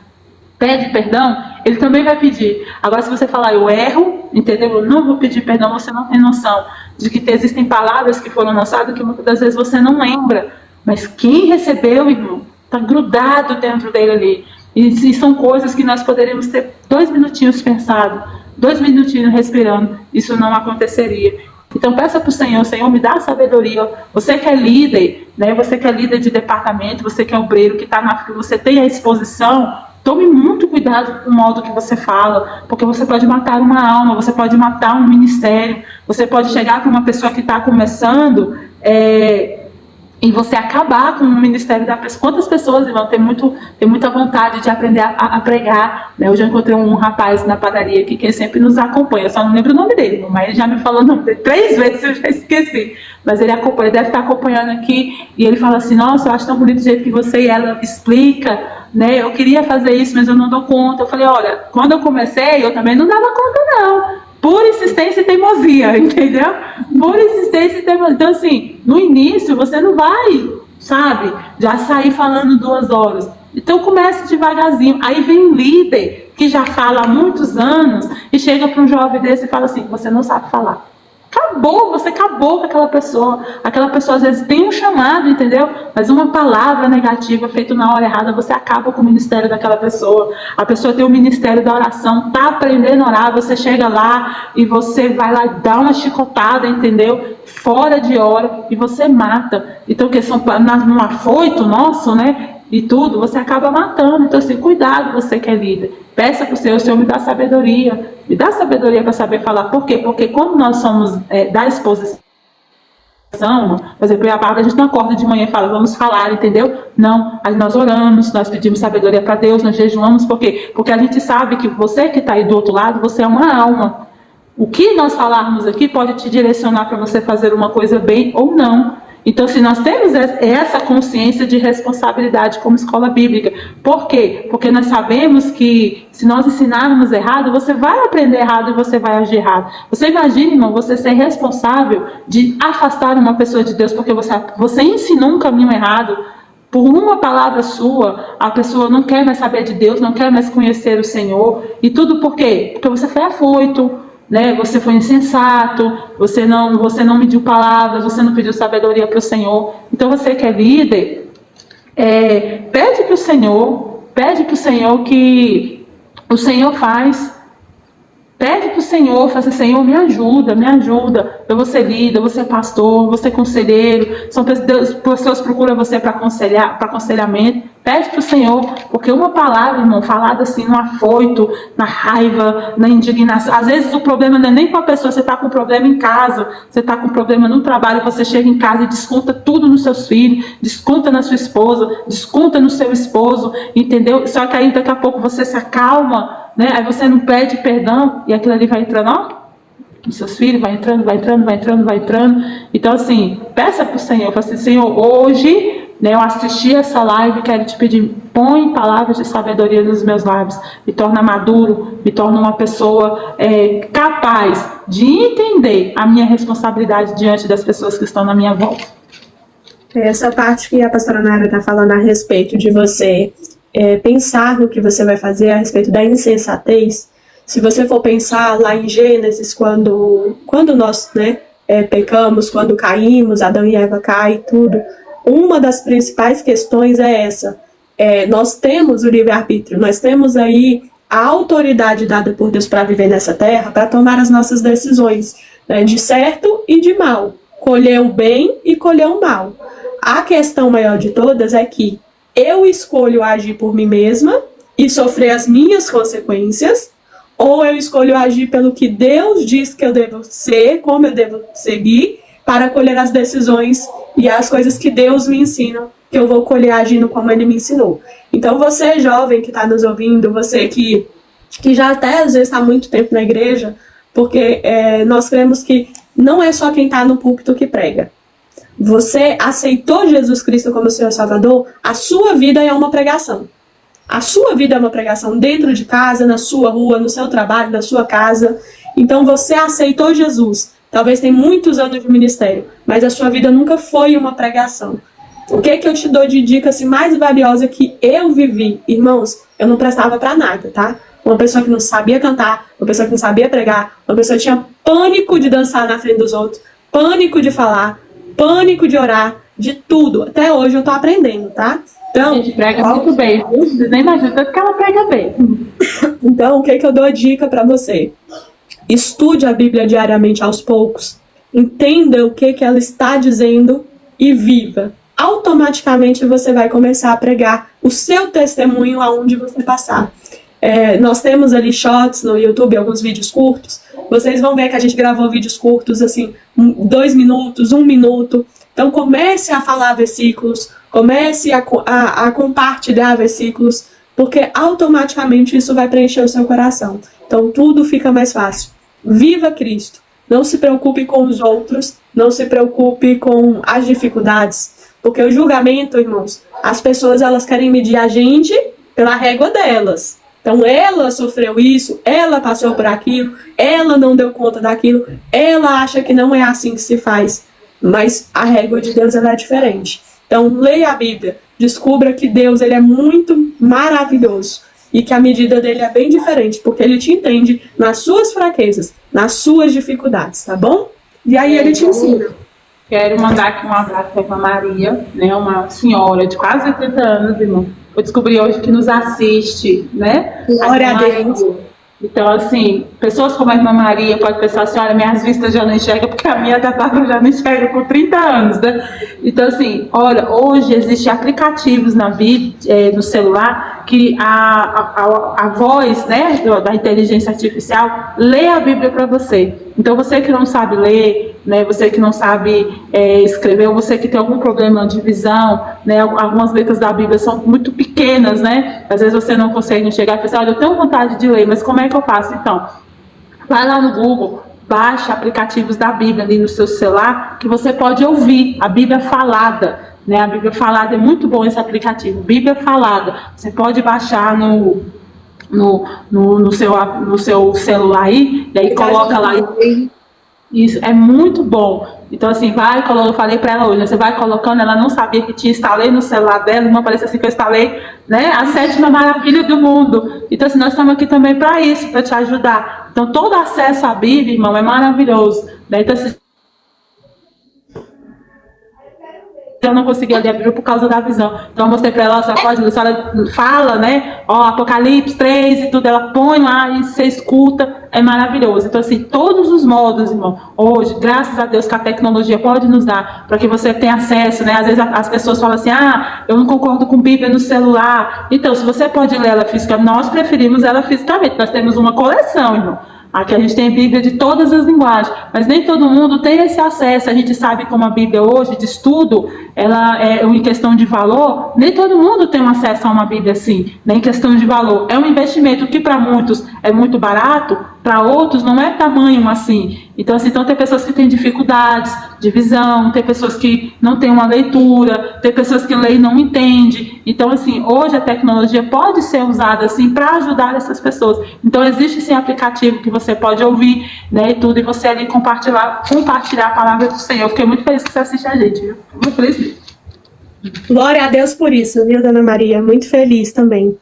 pede perdão, ele também vai pedir. Agora, se você falar, eu erro, entendeu? Eu não vou pedir perdão, você não tem noção de que existem palavras que foram lançadas que muitas das vezes você não lembra. Mas quem recebeu, irmão, está grudado dentro dele ali. E são coisas que nós poderíamos ter 2 minutinhos pensado, 2 minutinhos respirando. Isso não aconteceria. Então peça para o Senhor, me dá sabedoria. Você que é líder, né? Você que é líder de departamento, você que é obreiro, que está na que você tem a exposição, tome muito cuidado com o modo que você fala, porque você pode matar uma alma, você pode matar um ministério, você pode chegar para uma pessoa que está começando e você acabar com o ministério da pessoa. Quantas pessoas, irmão, tem muita vontade de aprender a pregar, né? Eu já encontrei um rapaz na padaria aqui que sempre nos acompanha, eu só não lembro o nome dele, mas ele já me falou o nome dele 3 vezes, eu já esqueci, mas ele acompanha, deve estar acompanhando aqui, e ele fala assim, nossa, eu acho tão bonito o jeito que você e ela explica, né? Eu queria fazer isso, mas eu não dou conta. Eu falei, olha, quando eu comecei, eu também não dava conta, não. Por insistência e teimosia, entendeu? Por insistência e teimosia. Então, assim, no início, você não vai, sabe, já sair falando 2 horas. Então, comece devagarzinho. Aí vem um líder que já fala há muitos anos e chega para um jovem desse e fala assim, você não sabe falar. você acabou com aquela pessoa. Aquela pessoa às vezes tem um chamado, entendeu? Mas uma palavra negativa feita na hora errada, você acaba com o ministério daquela pessoa. A pessoa tem o ministério da oração, tá aprendendo a orar, você chega lá e você vai lá e dá uma chicotada, entendeu? Fora de hora, e você mata. Então, que são num afoito nosso, né? E tudo, você acaba matando. Então, assim, cuidado, você que é líder. Peça para o Senhor me dá sabedoria. Me dá sabedoria para saber falar. Por quê? Porque quando nós somos da exposição, por exemplo, a Bárbara, a gente não acorda de manhã e fala, vamos falar, entendeu? Não, aí nós oramos, nós pedimos sabedoria para Deus, nós jejuamos, por quê? Porque a gente sabe que você que está aí do outro lado, você é uma alma. O que nós falarmos aqui pode te direcionar para você fazer uma coisa bem ou não. Então, se nós temos essa consciência de responsabilidade como escola bíblica, por quê? Porque nós sabemos que se nós ensinarmos errado, você vai aprender errado e você vai agir errado. Você imagina, irmão, você ser responsável de afastar uma pessoa de Deus porque você ensinou um caminho errado. Por uma palavra sua, a pessoa não quer mais saber de Deus, não quer mais conhecer o Senhor. E tudo por quê? Porque você foi afoito. Né? Você foi insensato, você não mediu palavras, você não pediu sabedoria para o Senhor. Então você que é líder, pede para o Senhor que o Senhor faz. Pede para o Senhor, fala assim, Senhor, me ajuda, eu vou ser líder, eu vou ser pastor, eu vou ser conselheiro, pessoas procuram você para aconselhamento, pede para o Senhor, porque uma palavra, irmão, falada assim, no afoito, na raiva, na indignação, às vezes o problema não é nem com a pessoa, você está com problema em casa, você está com problema no trabalho, você chega em casa e desconta tudo nos seus filhos, desconta na sua esposa, desconta no seu esposo, entendeu? Só que aí daqui a pouco você se acalma, né? Aí você não pede perdão e aquilo ali vai entrando, ó, nos seus filhos, vai entrando. Então, assim, peça para o Senhor, fala assim, Senhor, hoje, né, eu assisti essa live, quero te pedir, põe palavras de sabedoria nos meus lábios, me torna maduro, me torna uma pessoa capaz de entender a minha responsabilidade diante das pessoas que estão na minha volta. Essa parte que a pastora Nara está falando a respeito de você pensar no que você vai fazer a respeito da insensatez, se você for pensar lá em Gênesis, quando nós pecamos, quando caímos, Adão e Eva caem e tudo, uma das principais questões é essa. Nós temos o livre-arbítrio, nós temos aí a autoridade dada por Deus para viver nessa terra, para tomar as nossas decisões, né, de certo e de mal, colher o bem e colher o mal. A questão maior de todas é que eu escolho agir por mim mesma e sofrer as minhas consequências, ou eu escolho agir pelo que Deus diz que eu devo ser, como eu devo seguir, para colher as decisões e as coisas que Deus me ensina, que eu vou colher agindo como Ele me ensinou. Então você, jovem que está nos ouvindo, você que já até às vezes está há muito tempo na igreja, porque nós cremos que não é só quem está no púlpito que prega. Você aceitou Jesus Cristo como Senhor Salvador, a sua vida é uma pregação. A sua vida é uma pregação dentro de casa, na sua rua, no seu trabalho, na sua casa. Então você aceitou Jesus. Talvez tenha muitos anos de ministério, mas a sua vida nunca foi uma pregação. O que eu te dou de dica assim, mais valiosa que eu vivi? Irmãos, eu não prestava pra nada, tá? Uma pessoa que não sabia cantar, uma pessoa que não sabia pregar, uma pessoa que tinha pânico de dançar na frente dos outros, pânico de falar, pânico de orar, de tudo. Até hoje eu tô aprendendo, tá? Então, a gente prega muito bem, viu? Você nem imagina tanto que ela prega bem. Então, o que eu dou a dica pra você? Estude a Bíblia diariamente aos poucos. Entenda o que ela está dizendo e viva. Automaticamente você vai começar a pregar o seu testemunho aonde você passar. Nós temos ali shorts no YouTube, alguns vídeos curtos. Vocês vão ver que a gente gravou vídeos curtos, assim, 2 minutos, 1 minuto. Então comece a falar versículos, comece a compartilhar versículos, porque automaticamente isso vai preencher o seu coração. Então tudo fica mais fácil. Viva Cristo. Não se preocupe com os outros, não se preocupe com as dificuldades. Porque o julgamento, irmãos, as pessoas elas querem medir a gente pela régua delas. Então ela sofreu isso, ela passou por aquilo, ela não deu conta daquilo, ela acha que não é assim que se faz. Mas a régua de Deus ela é diferente. Então leia a Bíblia, descubra que Deus ele é muito maravilhoso e que a medida dele é bem diferente, porque ele te entende nas suas fraquezas, nas suas dificuldades, tá bom? E aí ele te ensina. Quero mandar aqui um abraço para a irmã Maria, né, uma senhora de quase 80 anos, irmão. Eu descobri hoje que nos assiste, né? Glória a Deus. Então, assim, pessoas como a irmã Maria podem pensar assim, olha, minhas vistas já não enxergam, porque a minha já não enxerga com 30 anos, né? Então, assim, olha, hoje existem aplicativos na Bíblia, no celular, que a voz, né, da inteligência artificial lê a Bíblia para você. Então, você que não sabe ler, né, você que não sabe escrever, ou você que tem algum problema de visão, né, algumas letras da Bíblia são muito pequenas, né, às vezes você não consegue enxergar e pensar, olha, eu tenho vontade de ler, mas como é que eu faço? Então, vai lá no Google, baixa aplicativos da Bíblia ali no seu celular, que você pode ouvir a Bíblia falada, né, a Bíblia falada é muito bom esse aplicativo, Bíblia falada, você pode baixar no seu celular aí, e aí coloca lá. Isso é muito bom. Então, assim, eu falei para ela hoje, né, você vai colocando, ela não sabia que tinha, instalei no celular dela, não parece assim que eu instalei, né, a 7ª maravilha do mundo. Então, assim, nós estamos aqui também para isso, para te ajudar. Então, todo acesso à Bíblia, irmão, é maravilhoso. Né? Então, assim, eu não conseguia ler a Bíblia por causa da visão. Então eu mostrei para ela, se ela fala, né, Apocalipse 3 e tudo, ela põe lá e você escuta, é maravilhoso. Então, assim, todos os modos, irmão, hoje, graças a Deus que a tecnologia pode nos dar, para que você tenha acesso, né, às vezes as pessoas falam assim, eu não concordo com Bíblia no celular. Então, se você pode ler ela fisicamente, nós preferimos ela fisicamente, nós temos uma coleção, irmão. Aqui a gente tem Bíblia de todas as linguagens, mas nem todo mundo tem esse acesso. A gente sabe como a Bíblia hoje, de estudo, ela é em questão de valor, nem todo mundo tem um acesso a uma Bíblia assim, nem em questão de valor. É um investimento que para muitos é muito barato, para outros não é tamanho assim. Então, assim, tem pessoas que têm dificuldades de visão, tem pessoas que não têm uma leitura, tem pessoas que leem e não entendem. Então, assim, hoje a tecnologia pode ser usada assim para ajudar essas pessoas. Então, existe esse aplicativo que você pode ouvir, né, e tudo, e você ali compartilhar a palavra do Senhor. Eu fiquei muito feliz que você assiste a gente, viu? Muito feliz mesmo. Glória a Deus por isso, viu, Dona Maria? Muito feliz também.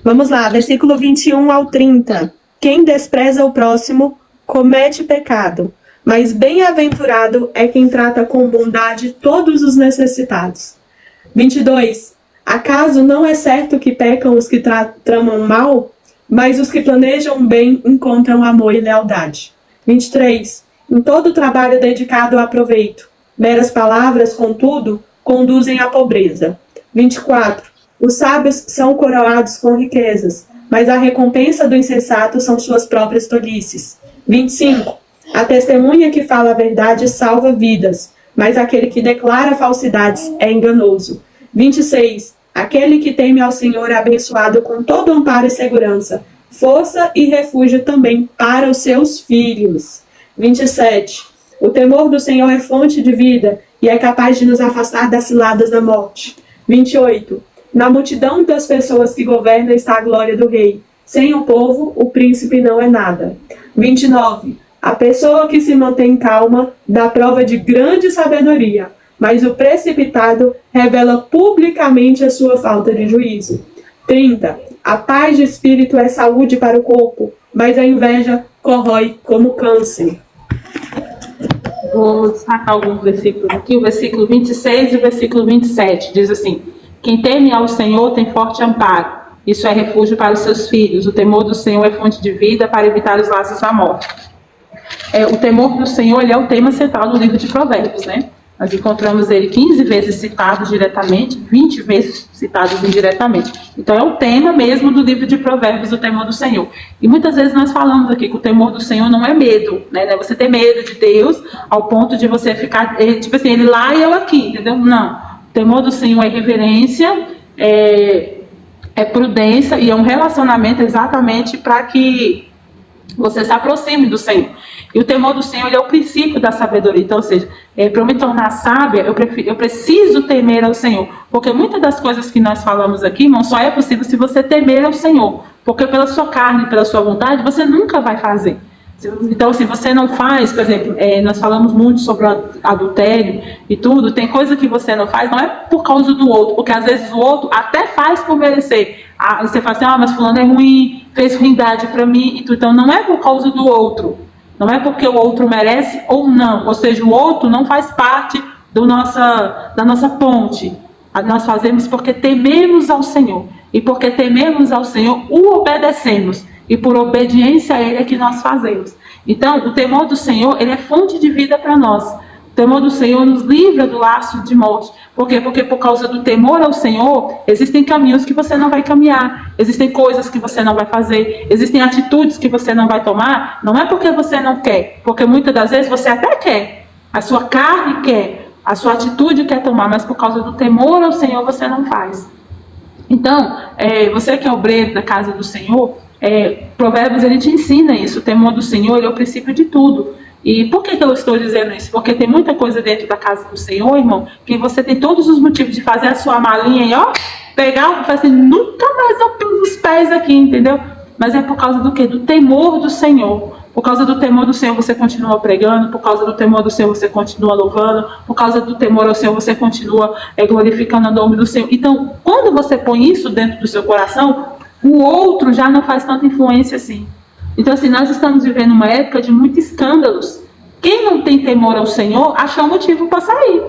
Vamos lá, versículo 21 ao 30. Quem despreza o próximo comete pecado, mas bem-aventurado é quem trata com bondade todos os necessitados. 22. Acaso não é certo que pecam os que tramam mal, mas os que planejam bem encontram amor e lealdade. 23. Em todo trabalho dedicado há proveito. Meras palavras, contudo, conduzem à pobreza. 24. Os sábios são coroados com riquezas, mas a recompensa do insensato são suas próprias tolices. 25. A testemunha que fala a verdade salva vidas, mas aquele que declara falsidades é enganoso. 26. Aquele que teme ao Senhor é abençoado com todo amparo e segurança, força e refúgio também para os seus filhos. 27. O temor do Senhor é fonte de vida e é capaz de nos afastar das ciladas da morte. 28. Na multidão das pessoas que governam está a glória do rei. Sem o povo, o príncipe não é nada. 29. A pessoa que se mantém calma dá prova de grande sabedoria, mas o precipitado revela publicamente a sua falta de juízo. 30. A paz de espírito é saúde para o corpo, mas a inveja corrói como câncer. Vou destacar alguns versículos aqui, o versículo 26 e o versículo 27, diz assim: quem teme ao Senhor tem forte amparo, isso é refúgio para os seus filhos, o temor do Senhor é fonte de vida para evitar os laços da morte. O temor do Senhor, ele é o tema central do livro de Provérbios, né? Nós encontramos ele 15 vezes citado diretamente, 20 vezes citado indiretamente. Então é o tema mesmo do livro de Provérbios, o temor do Senhor. E muitas vezes nós falamos aqui que o temor do Senhor não é medo, né? Não é você ter medo de Deus ao ponto de você ficar, tipo assim, ele lá e eu aqui, entendeu? Não. O temor do Senhor é reverência, é prudência e é um relacionamento exatamente para que você se aproxime do Senhor. E o temor do Senhor, ele é o princípio da sabedoria. Então, ou seja, para eu me tornar sábia, eu preciso temer ao Senhor. Porque muitas das coisas que nós falamos aqui, irmão, só é possível se você temer ao Senhor. Porque pela sua carne, pela sua vontade, você nunca vai fazer. Então, se você não faz, por exemplo, nós falamos muito sobre adultério e tudo, tem coisa que você não faz, não é por causa do outro, porque às vezes o outro até faz por merecer. Você fala assim, mas fulano é ruim, fez ruindade para mim e tudo. Então, não é por causa do outro. Não é porque o outro merece ou não. Ou seja, o outro não faz parte da nossa ponte. Nós fazemos porque tememos ao Senhor. E porque tememos ao Senhor, o obedecemos. E por obediência a Ele é que nós fazemos. Então, o temor do Senhor, ele é fonte de vida para nós. O temor do Senhor nos livra do laço de morte. Por quê? Porque por causa do temor ao Senhor, existem caminhos que você não vai caminhar. Existem coisas que você não vai fazer. Existem atitudes que você não vai tomar. Não é porque você não quer. Porque muitas das vezes você até quer. A sua carne quer. A sua atitude quer tomar. Mas por causa do temor ao Senhor, você não faz. Então, você que é obreiro da casa do Senhor, Provérbios, ele te ensina isso. O temor do Senhor, ele é o princípio de tudo. E por que eu estou dizendo isso? Porque tem muita coisa dentro da casa do Senhor, irmão, que você tem todos os motivos de fazer a sua malinha e, pegar e falar assim, nunca mais eu piso os pés aqui, entendeu? Mas é por causa do quê? Do temor do Senhor. Por causa do temor do Senhor você continua pregando, por causa do temor do Senhor você continua louvando, por causa do temor ao Senhor você continua glorificando o nome do Senhor. Então, quando você põe isso dentro do seu coração, o outro já não faz tanta influência assim. Então, assim, nós estamos vivendo uma época de muitos escândalos. Quem não tem temor ao Senhor, acha um motivo para sair.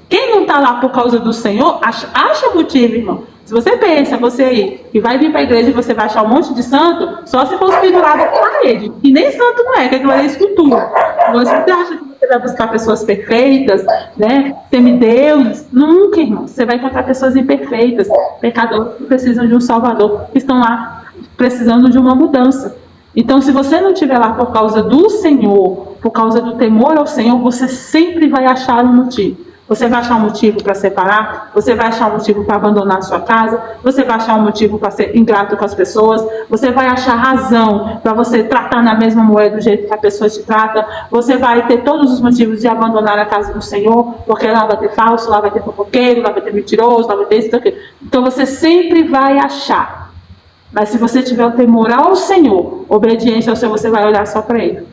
Quem não está lá por causa do Senhor, acha motivo, irmão. Se você pensa, você aí, que vai vir para a igreja e você vai achar um monte de santo, só se for pendurado na parede. E nem santo não é, que aquilo é escultura. Você acha que você vai buscar pessoas perfeitas, né? Semideuses? Nunca, irmão. Você vai encontrar pessoas imperfeitas, pecadores que precisam de um Salvador, que estão lá precisando de uma mudança. Então, se você não estiver lá por causa do Senhor, por causa do temor ao Senhor, você sempre vai achar um motivo. Você vai achar um motivo para separar, você vai achar um motivo para abandonar a sua casa, você vai achar um motivo para ser ingrato com as pessoas, você vai achar razão para você tratar na mesma moeda do jeito que a pessoa te trata, você vai ter todos os motivos de abandonar a casa do Senhor, porque lá vai ter falso, lá vai ter fofoqueiro, lá vai ter mentiroso, lá vai ter isso, aquilo. Então você sempre vai achar. Mas se você tiver o temor ao Senhor, obediência ao Senhor, você vai olhar só para Ele.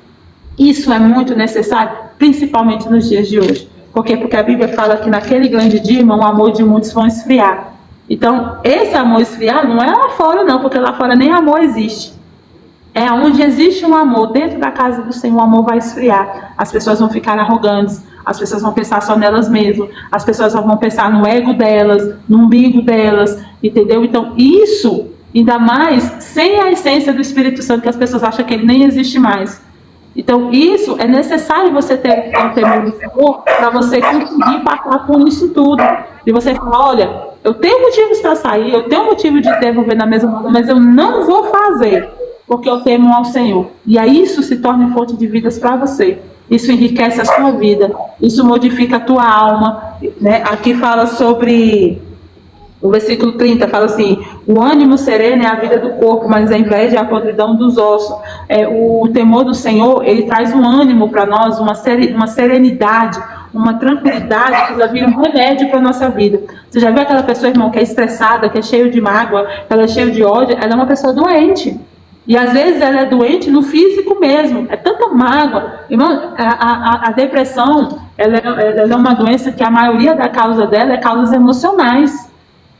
Isso é muito necessário, principalmente nos dias de hoje. Por quê? Porque a Bíblia fala que naquele grande dia, irmão, o amor de muitos vão esfriar. Então, esse amor esfriar não é lá fora não, porque lá fora nem amor existe. É onde existe um amor, dentro da casa do Senhor, o amor vai esfriar. As pessoas vão ficar arrogantes, as pessoas vão pensar só nelas mesmas, as pessoas vão pensar no ego delas, no umbigo delas, entendeu? Então, isso, ainda mais, sem a essência do Espírito Santo, que as pessoas acham que ele nem existe mais. Então, isso é necessário você ter um temor do Senhor para você conseguir passar por isso tudo. E você falar, olha, eu tenho motivos para sair, eu tenho motivo de devolver na mesma mão, mas eu não vou fazer, porque eu temo ao Senhor. E aí isso se torna fonte de vidas para você. Isso enriquece a sua vida, isso modifica a tua alma. Né? Aqui fala sobre... O versículo 30 fala assim, o ânimo sereno é a vida do corpo, mas a inveja é a podridão dos ossos. O temor do Senhor, ele traz um ânimo para nós, uma serenidade, uma tranquilidade que ela vira um remédio para a nossa vida. Você já viu aquela pessoa, irmão, que é estressada, que é cheia de mágoa, que ela é cheia de ódio? Ela é uma pessoa doente. E às vezes ela é doente no físico mesmo. É tanta mágoa. Irmão, a depressão, ela é uma doença que a maioria da causa dela é causas emocionais.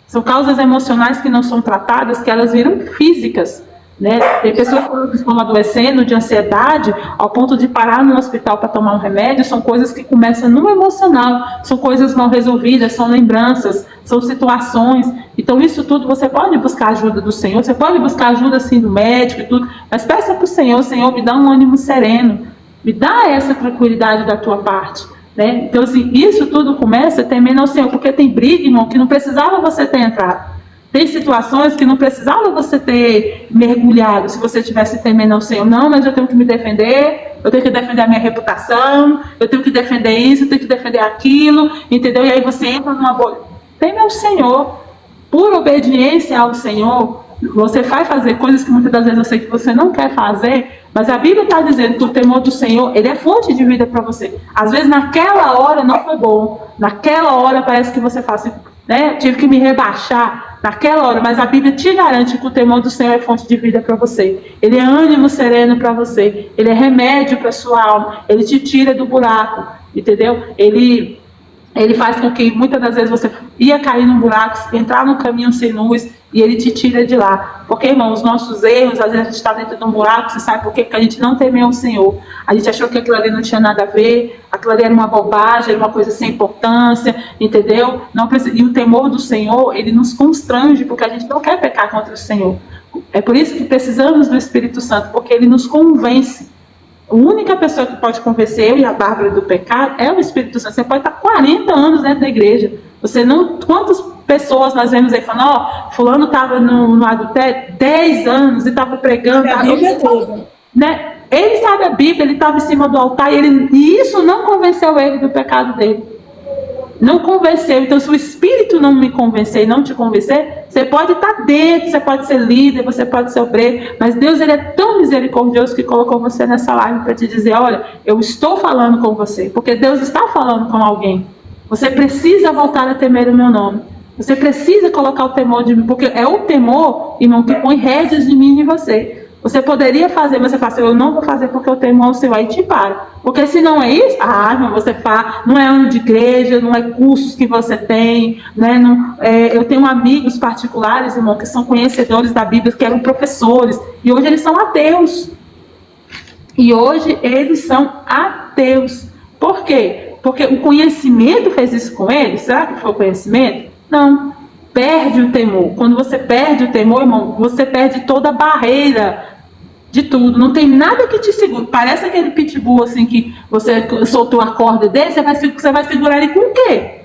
São causas emocionais que não são tratadas, que elas viram físicas. Né? Tem pessoas que estão adoecendo de ansiedade ao ponto de parar no hospital para tomar um remédio. São coisas que começam no emocional, são coisas mal resolvidas, são lembranças, são situações. Então isso tudo você pode buscar ajuda do Senhor, você pode buscar ajuda assim do médico e tudo, mas peça para o Senhor, Senhor, me dá um ânimo sereno, me dá essa tranquilidade da tua parte. Né? Então, assim, isso tudo começa temendo ao Senhor, porque tem briga, irmão, que não precisava você ter entrado. Tem situações que não precisava você ter mergulhado se você tivesse temendo ao Senhor. Não, mas eu tenho que me defender, eu tenho que defender a minha reputação, eu tenho que defender isso, eu tenho que defender aquilo, entendeu? E aí você entra numa bolha. Teme ao Senhor, por obediência ao Senhor, você vai fazer coisas que muitas das vezes eu sei que você não quer fazer, mas a Bíblia está dizendo que o temor do Senhor, ele é fonte de vida para você. Às vezes naquela hora não foi bom, naquela hora parece que você fala assim, né? Tive que me rebaixar naquela hora, mas a Bíblia te garante que o temor do Senhor é fonte de vida para você. Ele é ânimo sereno para você, ele é remédio para sua alma, ele te tira do buraco, entendeu? Ele Ele faz com que muitas das vezes você ia cair num buraco, entrar num caminho sem luz, e ele te tira de lá. Porque, irmão, os nossos erros, às vezes a gente está dentro de um buraco, você sabe por quê? Porque a gente não temeu o Senhor. A gente achou que aquilo ali não tinha nada a ver, aquilo ali era uma bobagem, era uma coisa sem importância, entendeu? Não precisa, e o temor do Senhor, ele nos constrange, porque a gente não quer pecar contra o Senhor. É por isso que precisamos do Espírito Santo, porque ele nos convence. A única pessoa que pode convencer eu e a Bárbara do pecado é o Espírito Santo. Você pode estar 40 anos dentro da igreja. Você não. Quantas pessoas nós vemos aí falando, ó, fulano estava no adultério 10 anos e estava pregando. A Bíblia é toda. Né? Ele sabe a Bíblia, ele estava em cima do altar e isso não convenceu ele do pecado dele. Não convenceu. Então, se o Espírito não me convencer e não te convencer, você pode estar dentro, você pode ser líder, você pode ser obreiro, mas Deus, ele é tão misericordioso que colocou você nessa live para te dizer, olha, eu estou falando com você, porque Deus está falando com alguém. Você precisa voltar a temer o meu nome. Você precisa colocar o temor de mim, porque é o temor, irmão, que põe rédeas de mim e de você. Você poderia fazer, mas você fala assim, eu não vou fazer porque eu temo ao Senhor, aí te para. Porque se não é isso, irmão, você faz, não é ano de igreja, não é cursos que você tem, né? Não, eu tenho amigos particulares, irmão, que são conhecedores da Bíblia, que eram professores, e hoje eles são ateus. E hoje eles são ateus. Por quê? Porque o conhecimento fez isso com eles? Será que foi o conhecimento? Não. Perde o temor. Quando você perde o temor, irmão, você perde toda a barreira de tudo. Não tem nada que te segure. Parece aquele pitbull assim que você soltou a corda dele, você vai segurar ele com o quê?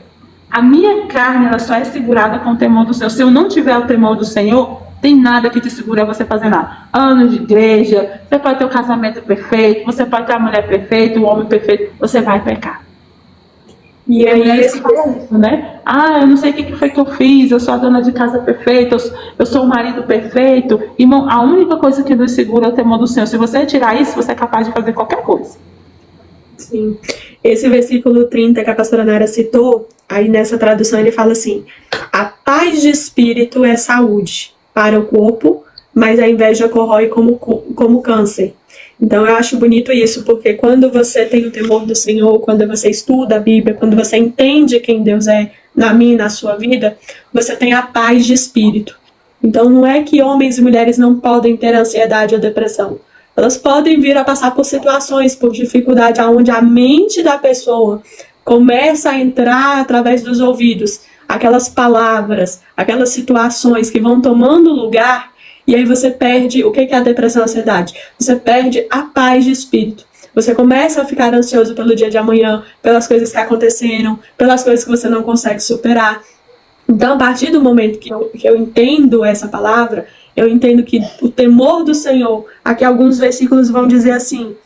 A minha carne, ela só é segurada com o temor do Senhor. Se eu não tiver o temor do Senhor, tem nada que te segure a você fazer nada. Anos de igreja, você pode ter o casamento perfeito, você pode ter a mulher perfeita, o homem perfeito, você vai pecar. E aí esse isso, né? Eu não sei o que foi que eu fiz, eu sou a dona de casa perfeita, eu sou o marido perfeito. Irmão, a única coisa que nos segura é o temor do Senhor. Se você tirar isso, você é capaz de fazer qualquer coisa. Sim. Esse versículo 30 que a pastora Nara citou, aí nessa tradução ele fala assim, a paz de espírito é saúde para o corpo, mas a inveja corrói como câncer. Então eu acho bonito isso, porque quando você tem o temor do Senhor, quando você estuda a Bíblia, quando você entende quem Deus é na minha e na sua vida, você tem a paz de espírito. Então não é que homens e mulheres não podem ter ansiedade ou depressão. Elas podem vir a passar por situações, por dificuldade, onde a mente da pessoa começa a entrar através dos ouvidos, aquelas palavras, aquelas situações que vão tomando lugar. E aí você perde, o que é a depressão e a ansiedade? Você perde a paz de espírito. Você começa a ficar ansioso pelo dia de amanhã, pelas coisas que aconteceram, pelas coisas que você não consegue superar. Então, a partir do momento que eu entendo essa palavra, eu entendo que o temor do Senhor, aqui alguns versículos vão dizer assim,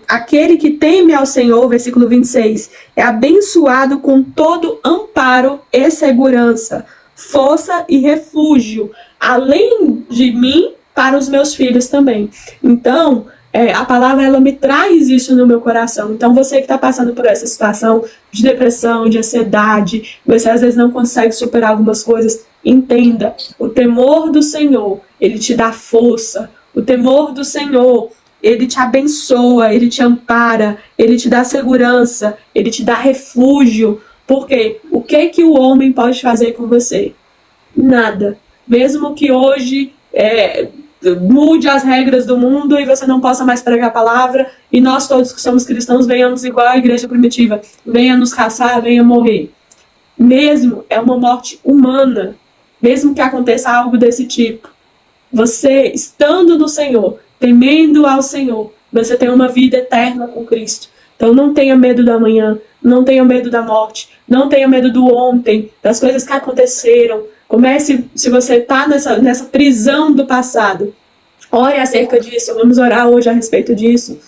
aquele que teme ao Senhor, versículo 26, é abençoado com todo amparo e segurança, força e refúgio, além de mim, para os meus filhos também. Então, a palavra, ela me traz isso no meu coração. Então, você que está passando por essa situação de depressão, de ansiedade, você às vezes não consegue superar algumas coisas, entenda, o temor do Senhor, ele te dá força. O temor do Senhor, ele te abençoa, ele te ampara, ele te dá segurança, ele te dá refúgio. Por quê? O que o homem pode fazer com você? Nada. Mesmo que hoje mude as regras do mundo e você não possa mais pregar a palavra, e nós todos que somos cristãos venhamos igual à igreja primitiva, venha nos caçar, venha morrer. Mesmo é uma morte humana, mesmo que aconteça algo desse tipo, você estando no Senhor, temendo ao Senhor, você tem uma vida eterna com Cristo. Então não tenha medo do amanhã, não tenha medo da morte, não tenha medo do ontem, das coisas que aconteceram. Comece, se você está nessa prisão do passado, ore acerca disso, vamos orar hoje a respeito disso.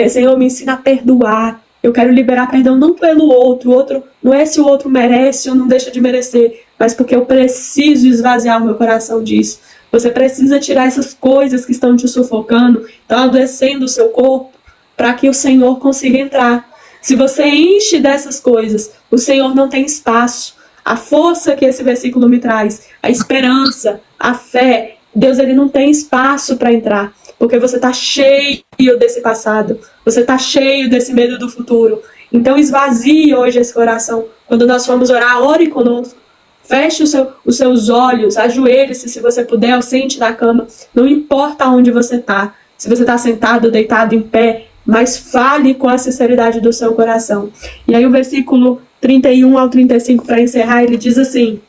Senhor, me ensina a perdoar, eu quero liberar perdão não pelo outro, não é se o outro merece ou não deixa de merecer, mas porque eu preciso esvaziar o meu coração disso. Você precisa tirar essas coisas que estão te sufocando, estão adoecendo o seu corpo, para que o Senhor consiga entrar. Se você enche dessas coisas, o Senhor não tem espaço. A força que esse versículo me traz, a esperança, a fé, Deus, ele não tem espaço para entrar, porque você está cheio desse passado, você está cheio desse medo do futuro. Então esvazie hoje esse coração. Quando nós formos orar, ore conosco. Feche os seus olhos, ajoelhe-se se você puder, ou sente na cama. Não importa onde você está. Se você está sentado, deitado, em pé, mas fale com a sinceridade do seu coração. E aí o versículo 31 ao 35, para encerrar, ele diz assim: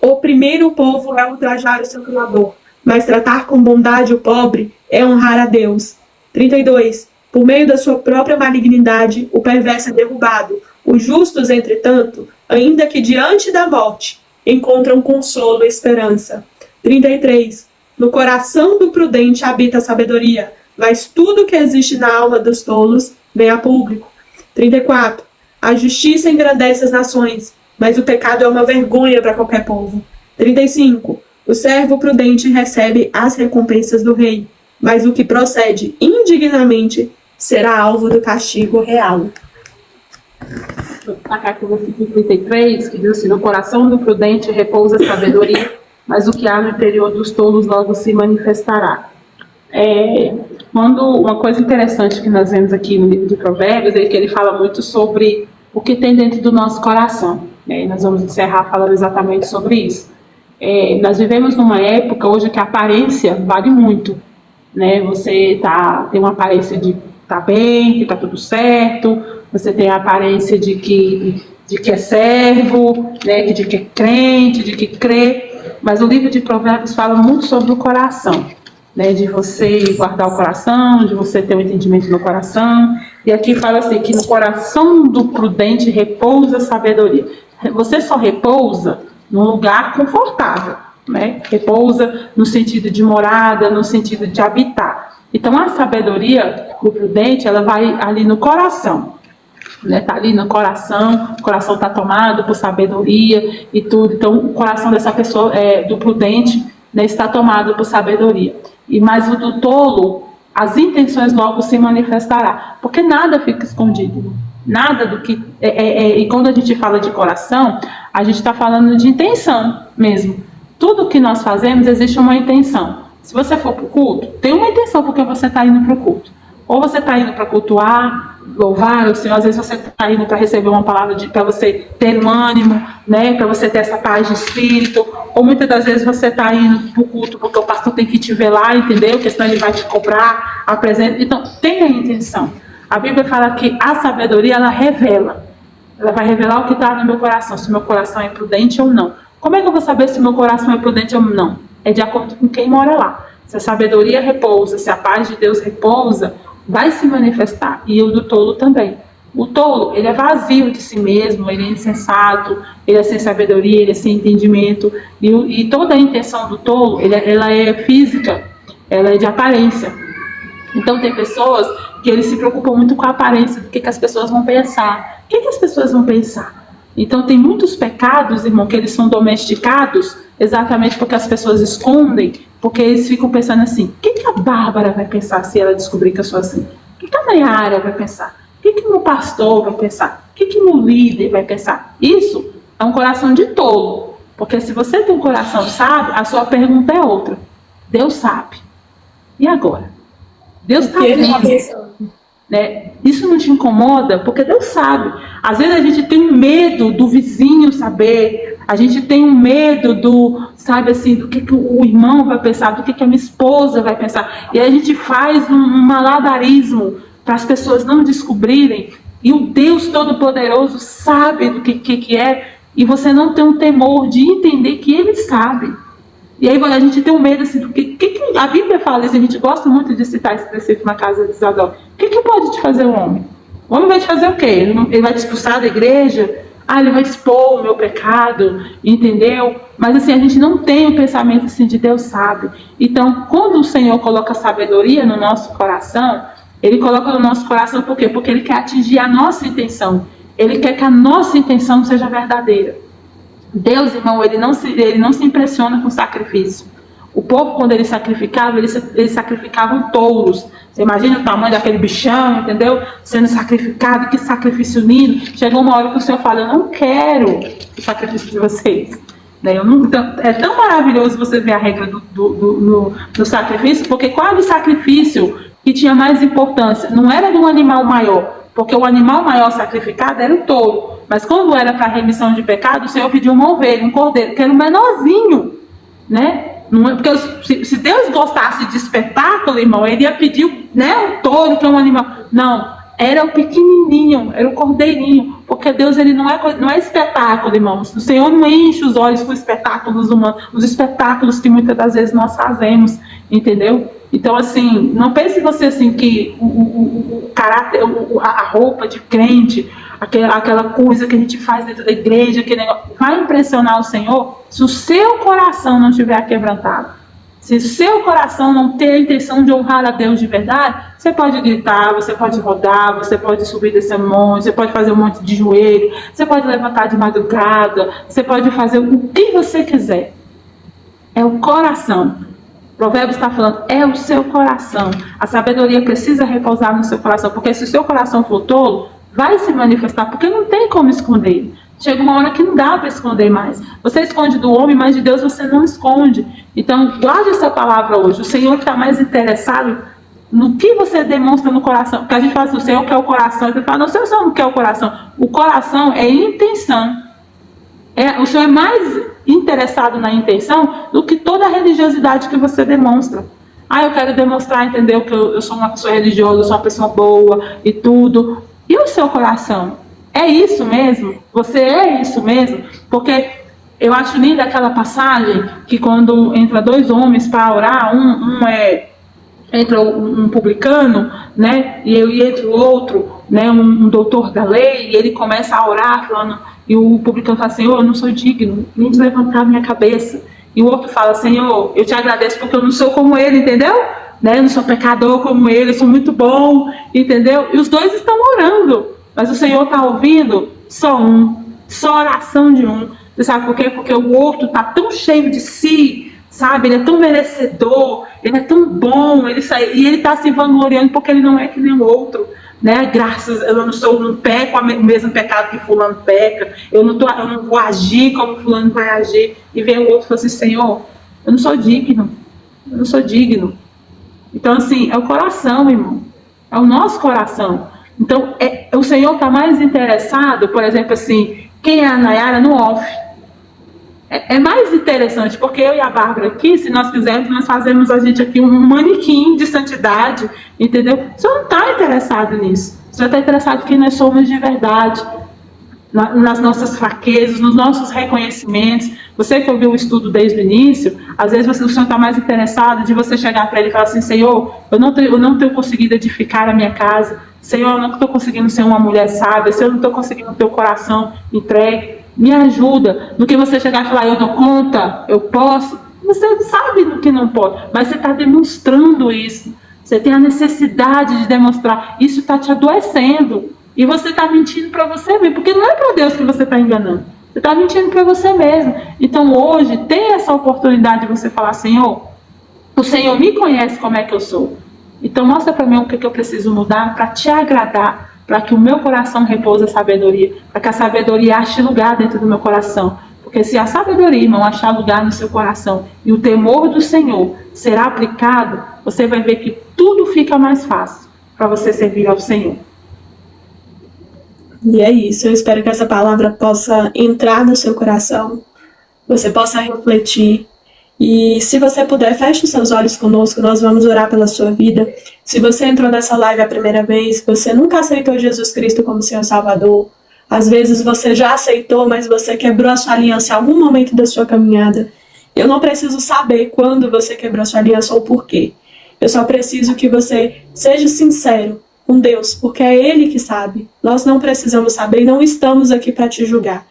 oprimir o povo é ultrajar o seu Criador, mas tratar com bondade o pobre é honrar a Deus. 32. Por meio da sua própria malignidade, o perverso é derrubado. Os justos, entretanto, ainda que diante da morte, encontram consolo e esperança. 33. No coração do prudente habita a sabedoria, mas tudo que existe na alma dos tolos vem a público. 34. A justiça engrandece as nações, mas o pecado é uma vergonha para qualquer povo. 35. O servo prudente recebe as recompensas do rei, mas o que procede indignamente será alvo do castigo real. Vou destacar aqui o versículo 33, que diz assim: no coração do prudente repousa a sabedoria, mas o que há no interior dos tolos logo se manifestará. Uma coisa interessante que nós vemos aqui no livro de Provérbios é que ele fala muito sobre o que tem dentro do nosso coração. Nós vamos encerrar falando exatamente sobre isso. Nós vivemos numa época hoje que a aparência vale muito. Você tem uma aparência de estar bem, que está tudo certo, você tem a aparência de que é servo, de que é crente, de que crê, mas o livro de Provérbios fala muito sobre o coração, de você guardar o coração, de você ter um entendimento no coração, e aqui fala assim, que no coração do prudente repousa a sabedoria. Você só repousa num lugar confortável, repousa no sentido de morada, no sentido de habitar. Então a sabedoria do prudente, ela vai ali no coração, está ali no coração, o coração está tomado por sabedoria e tudo. Então o coração dessa pessoa, do prudente, está tomado por sabedoria. Mas o do tolo, as intenções logo se manifestará, porque nada fica escondido, nada do que e quando a gente fala de coração, a gente está falando de intenção mesmo. Tudo que nós fazemos existe uma intenção. Se você for para o culto, tem uma intenção porque você está indo para o culto. Ou você está indo para cultuar, louvar o Senhor, às vezes você está indo para receber uma palavra para você ter um ânimo, para você ter essa paz de espírito, ou muitas das vezes você está indo para o culto porque o pastor tem que te ver lá, entendeu? Porque senão ele vai te cobrar a presença. Então, tem a intenção. A Bíblia fala que a sabedoria, ela revela. Ela vai revelar o que está no meu coração, se o meu coração é prudente ou não. Como é que eu vou saber se o meu coração é prudente ou não? É de acordo com quem mora lá. Se a sabedoria repousa, se a paz de Deus repousa, vai se manifestar. E o do tolo também. O tolo, ele é vazio de si mesmo, ele é insensato, ele é sem sabedoria, ele é sem entendimento. E toda a intenção do tolo, ela é física, ela é de aparência. Então tem pessoas que eles se preocupam muito com a aparência, do que as pessoas vão pensar. O que as pessoas vão pensar? Então tem muitos pecados, irmão, que eles são domesticados exatamente porque as pessoas escondem, porque eles ficam pensando assim: o que a Bárbara vai pensar se ela descobrir que eu sou assim? O que a Nayara vai pensar? O que o meu pastor vai pensar? O que o meu líder vai pensar? Isso é um coração de tolo, porque se você tem um coração sábio, a sua pergunta é outra. Deus sabe. E agora? Deus está vendo. Isso não te incomoda? Porque Deus sabe. Às vezes a gente tem um medo do vizinho saber, a gente tem um medo do que o irmão vai pensar, do que a minha esposa vai pensar, e a gente faz um malabarismo para as pessoas não descobrirem, e o Deus Todo-Poderoso sabe do que é, e você não tem um temor de entender que Ele sabe. E aí a gente tem um medo assim, do que a Bíblia fala isso, a gente gosta muito de citar esse princípio na casa de Isadora. O que pode te fazer o homem? O homem vai te fazer o quê? Ele vai te expulsar da igreja? Ele vai expor o meu pecado, entendeu? Mas assim, a gente não tem o pensamento assim de Deus sabe. Então, quando o Senhor coloca sabedoria no nosso coração, Ele coloca no nosso coração por quê? Porque Ele quer atingir a nossa intenção. Ele quer que a nossa intenção seja verdadeira. Deus, irmão, ele não se impressiona com sacrifício. O povo, quando ele sacrificava, eles sacrificavam touros. Você imagina o tamanho daquele bichão, entendeu? Sendo sacrificado, que sacrifício lindo. Chegou uma hora que o Senhor fala: eu não quero o sacrifício de vocês. Então, é tão maravilhoso você ver a regra do sacrifício, porque qual é o sacrifício que tinha mais importância. Não era de um animal maior, porque o animal maior sacrificado era o touro. Mas quando era para remissão de pecado, o Senhor pediu uma ovelha, um cordeiro, que era o menorzinho, né? Não é, porque se Deus gostasse de espetáculo, irmão, ele ia pedir, né, um touro, que é um animal. Não, era o pequenininho, era o cordeirinho, porque Deus, ele não é espetáculo, irmãos. O Senhor não enche os olhos com espetáculos humanos, os espetáculos que muitas das vezes nós fazemos, entendeu? Então, assim, não pense você assim que o caráter, a roupa de crente, aquela coisa que a gente faz dentro da igreja, aquele negócio, vai impressionar o Senhor se o seu coração não estiver quebrantado. Se o seu coração não ter a intenção de honrar a Deus de verdade, você pode gritar, você pode rodar, você pode subir desse monte, você pode fazer um monte de joelho, você pode levantar de madrugada, você pode fazer o que você quiser. É o coração. O Provérbio está falando, é o seu coração. A sabedoria precisa repousar no seu coração, porque se o seu coração for tolo, vai se manifestar, porque não tem como esconder. Chega uma hora que não dá para esconder mais. Você esconde do homem, mas de Deus você não esconde. Então, guarde essa palavra hoje. O Senhor está mais interessado no que você demonstra no coração. Porque a gente fala assim, o Senhor quer o coração. Ele fala, não, o Senhor não quer o coração. O coração é intenção. O Senhor é mais interessado na intenção do que toda a religiosidade que você demonstra. Eu quero demonstrar, entendeu, que eu sou uma pessoa religiosa, eu sou uma pessoa boa e tudo. E o seu coração? É isso mesmo? Você é isso mesmo? Porque eu acho linda aquela passagem que quando entra dois homens para orar, entra um publicano, né, e entra o outro, né, um doutor da lei, e ele começa a orar, falando, e o publicano fala, Senhor, eu não sou digno nem de levantar a minha cabeça. E o outro fala, Senhor, eu te agradeço porque eu não sou como ele, entendeu? Né, eu não sou pecador como ele, eu sou muito bom, entendeu? E os dois estão orando. Mas o Senhor está ouvindo só oração de um. Você sabe por quê? Porque o outro está tão cheio de si, sabe? Ele é tão merecedor, ele é tão bom, e ele está se vangloriando porque ele não é que nem o outro. Né? Graças, eu não peco o mesmo pecado que fulano peca, eu não vou agir como fulano vai agir. E vem o outro e fala assim, Senhor, eu não sou digno. Então, assim, é o coração, irmão. É o nosso coração. Então, o Senhor está mais interessado, por exemplo, assim, quem é a Nayara no off. É mais interessante, porque eu e a Bárbara aqui, se nós quisermos, nós fazemos a gente aqui um manequim de santidade, entendeu? O Senhor não está interessado nisso. O Senhor está interessado em quem nós somos de verdade, nas nossas fraquezas, nos nossos reconhecimentos. Você que ouviu o estudo desde o início, às vezes o Senhor está mais interessado de você chegar para Ele e falar assim, Senhor, eu não tenho conseguido edificar a minha casa, Senhor, eu não estou conseguindo ser uma mulher sábia, Senhor, eu não estou conseguindo ter o coração entregue, me ajuda. Do que você chegar e falar, eu dou conta, eu posso, você sabe do que não pode, mas você está demonstrando isso, você tem a necessidade de demonstrar, isso está te adoecendo, e você está mentindo para você mesmo, porque não é para Deus que você está enganando, você está mentindo para você mesmo. Então hoje, tem essa oportunidade de você falar, Senhor, o Senhor me conhece como é que eu sou, então mostra para mim o que eu preciso mudar para te agradar, para que o meu coração repouse a sabedoria, para que a sabedoria ache lugar dentro do meu coração. Porque se a sabedoria, irmão, achar lugar no seu coração e o temor do Senhor será aplicado, você vai ver que tudo fica mais fácil para você servir ao Senhor. E é isso, eu espero que essa palavra possa entrar no seu coração, você possa refletir. E se você puder, feche os seus olhos conosco, nós vamos orar pela sua vida. Se você entrou nessa live a primeira vez, você nunca aceitou Jesus Cristo como seu Salvador, às vezes você já aceitou, mas você quebrou a sua aliança em algum momento da sua caminhada. Eu não preciso saber quando você quebrou a sua aliança ou por quê. Eu só preciso que você seja sincero com Deus, porque é Ele que sabe. Nós não precisamos saber e não estamos aqui para te julgar.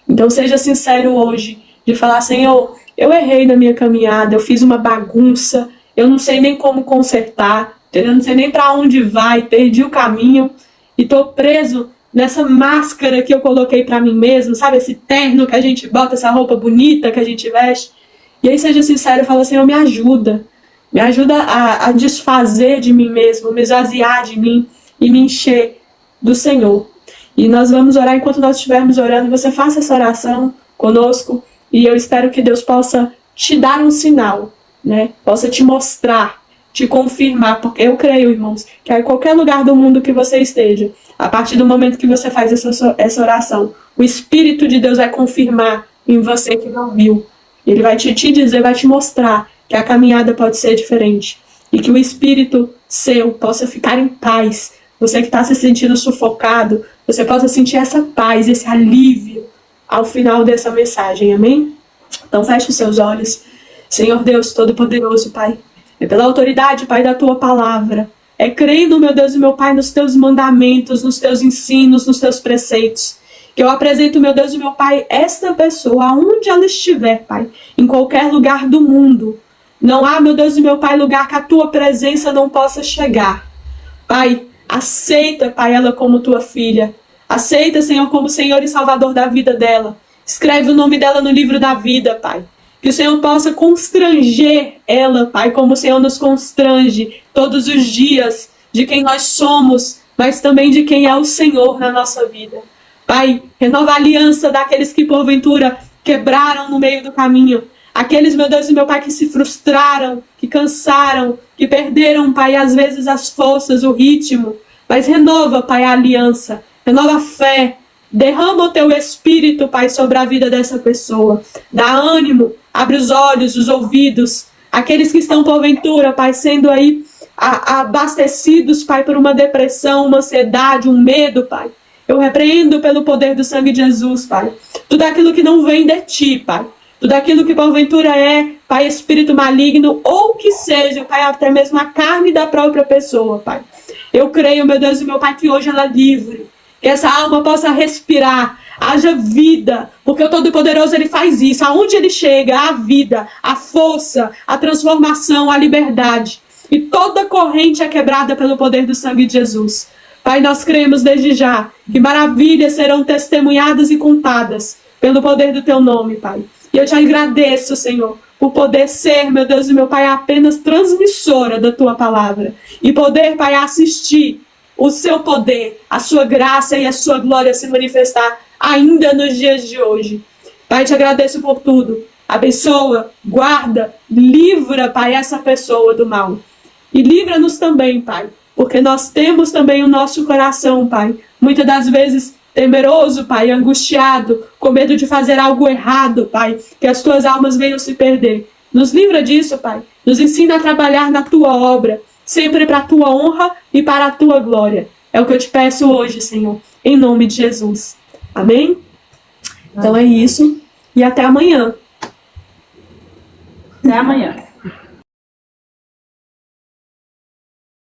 Então seja sincero hoje, de falar, Senhor, eu errei na minha caminhada, eu fiz uma bagunça, eu não sei nem como consertar, eu não sei nem para onde vai, perdi o caminho e estou preso nessa máscara que eu coloquei para mim mesmo, sabe? Esse terno que a gente bota, essa roupa bonita que a gente veste. E aí seja sincero e fala, Senhor, me ajuda a desfazer de mim mesmo, me esvaziar de mim e me encher do Senhor. E nós vamos orar, enquanto nós estivermos orando, você faça essa oração conosco. E eu espero que Deus possa te dar um sinal, né? Possa te mostrar te confirmar, porque eu creio, irmãos, que em qualquer lugar do mundo que você esteja, a partir do momento que você faz essa oração, o Espírito de Deus vai confirmar em você que não viu. Ele vai te dizer, vai te mostrar que a caminhada pode ser diferente. E que o Espírito seu possa ficar em paz. Você que está se sentindo sufocado, você possa sentir essa paz, esse alívio ao final dessa mensagem, amém? Então feche os seus olhos. Senhor Deus Todo-Poderoso, Pai, é pela autoridade, Pai, da Tua palavra, é crendo, meu Deus e meu Pai, nos Teus mandamentos, nos Teus ensinos, nos Teus preceitos, que eu apresento, meu Deus e meu Pai, esta pessoa, aonde ela estiver, Pai, em qualquer lugar do mundo. Não há, meu Deus e meu Pai, lugar que a Tua presença não possa chegar. Pai, aceita, Pai, ela como Tua filha. Aceita, Senhor, como Senhor e Salvador da vida dela. Escreve o nome dela no livro da vida, Pai. Que o Senhor possa constranger ela, Pai, como o Senhor nos constrange todos os dias de quem nós somos, mas também de quem é o Senhor na nossa vida. Pai, renova a aliança daqueles que porventura quebraram no meio do caminho. Aqueles, meu Deus e meu Pai, que se frustraram, que cansaram, que perderam, Pai, às vezes as forças, o ritmo. Mas renova, Pai, a aliança, renova a fé. Derrama o Teu Espírito, Pai, sobre a vida dessa pessoa. Dá ânimo, abre os olhos, os ouvidos. Aqueles que estão, porventura, Pai, sendo aí abastecidos, Pai, por uma depressão, uma ansiedade, um medo, Pai. Eu repreendo pelo poder do sangue de Jesus, Pai. Tudo aquilo que não vem de Ti, Pai. Tudo aquilo que porventura é, Pai, espírito maligno, ou que seja, Pai, até mesmo a carne da própria pessoa, Pai. Eu creio, meu Deus e meu Pai, que hoje ela é livre. Que essa alma possa respirar, haja vida, porque o Todo-Poderoso ele faz isso. Aonde ele chega, a vida, a força, a transformação, a liberdade. E toda corrente é quebrada pelo poder do sangue de Jesus. Pai, nós cremos desde já que maravilhas serão testemunhadas e contadas pelo poder do Teu nome, Pai. E eu te agradeço, Senhor, por poder ser, meu Deus e meu Pai, apenas transmissora da Tua palavra. E poder, Pai, assistir o Seu poder, a Sua graça e a Sua glória se manifestar ainda nos dias de hoje. Pai, te agradeço por tudo. Abençoa, guarda, livra, Pai, essa pessoa do mal. E livra-nos também, Pai, porque nós temos também o nosso coração, Pai, muitas das vezes temeroso, Pai, angustiado, com medo de fazer algo errado, Pai, que as Tuas almas venham se perder. Nos livra disso, Pai. Nos ensina a trabalhar na Tua obra, sempre para a Tua honra e para a Tua glória. É o que eu te peço hoje, Senhor, em nome de Jesus. Amém? Então é isso. E até amanhã. Até amanhã.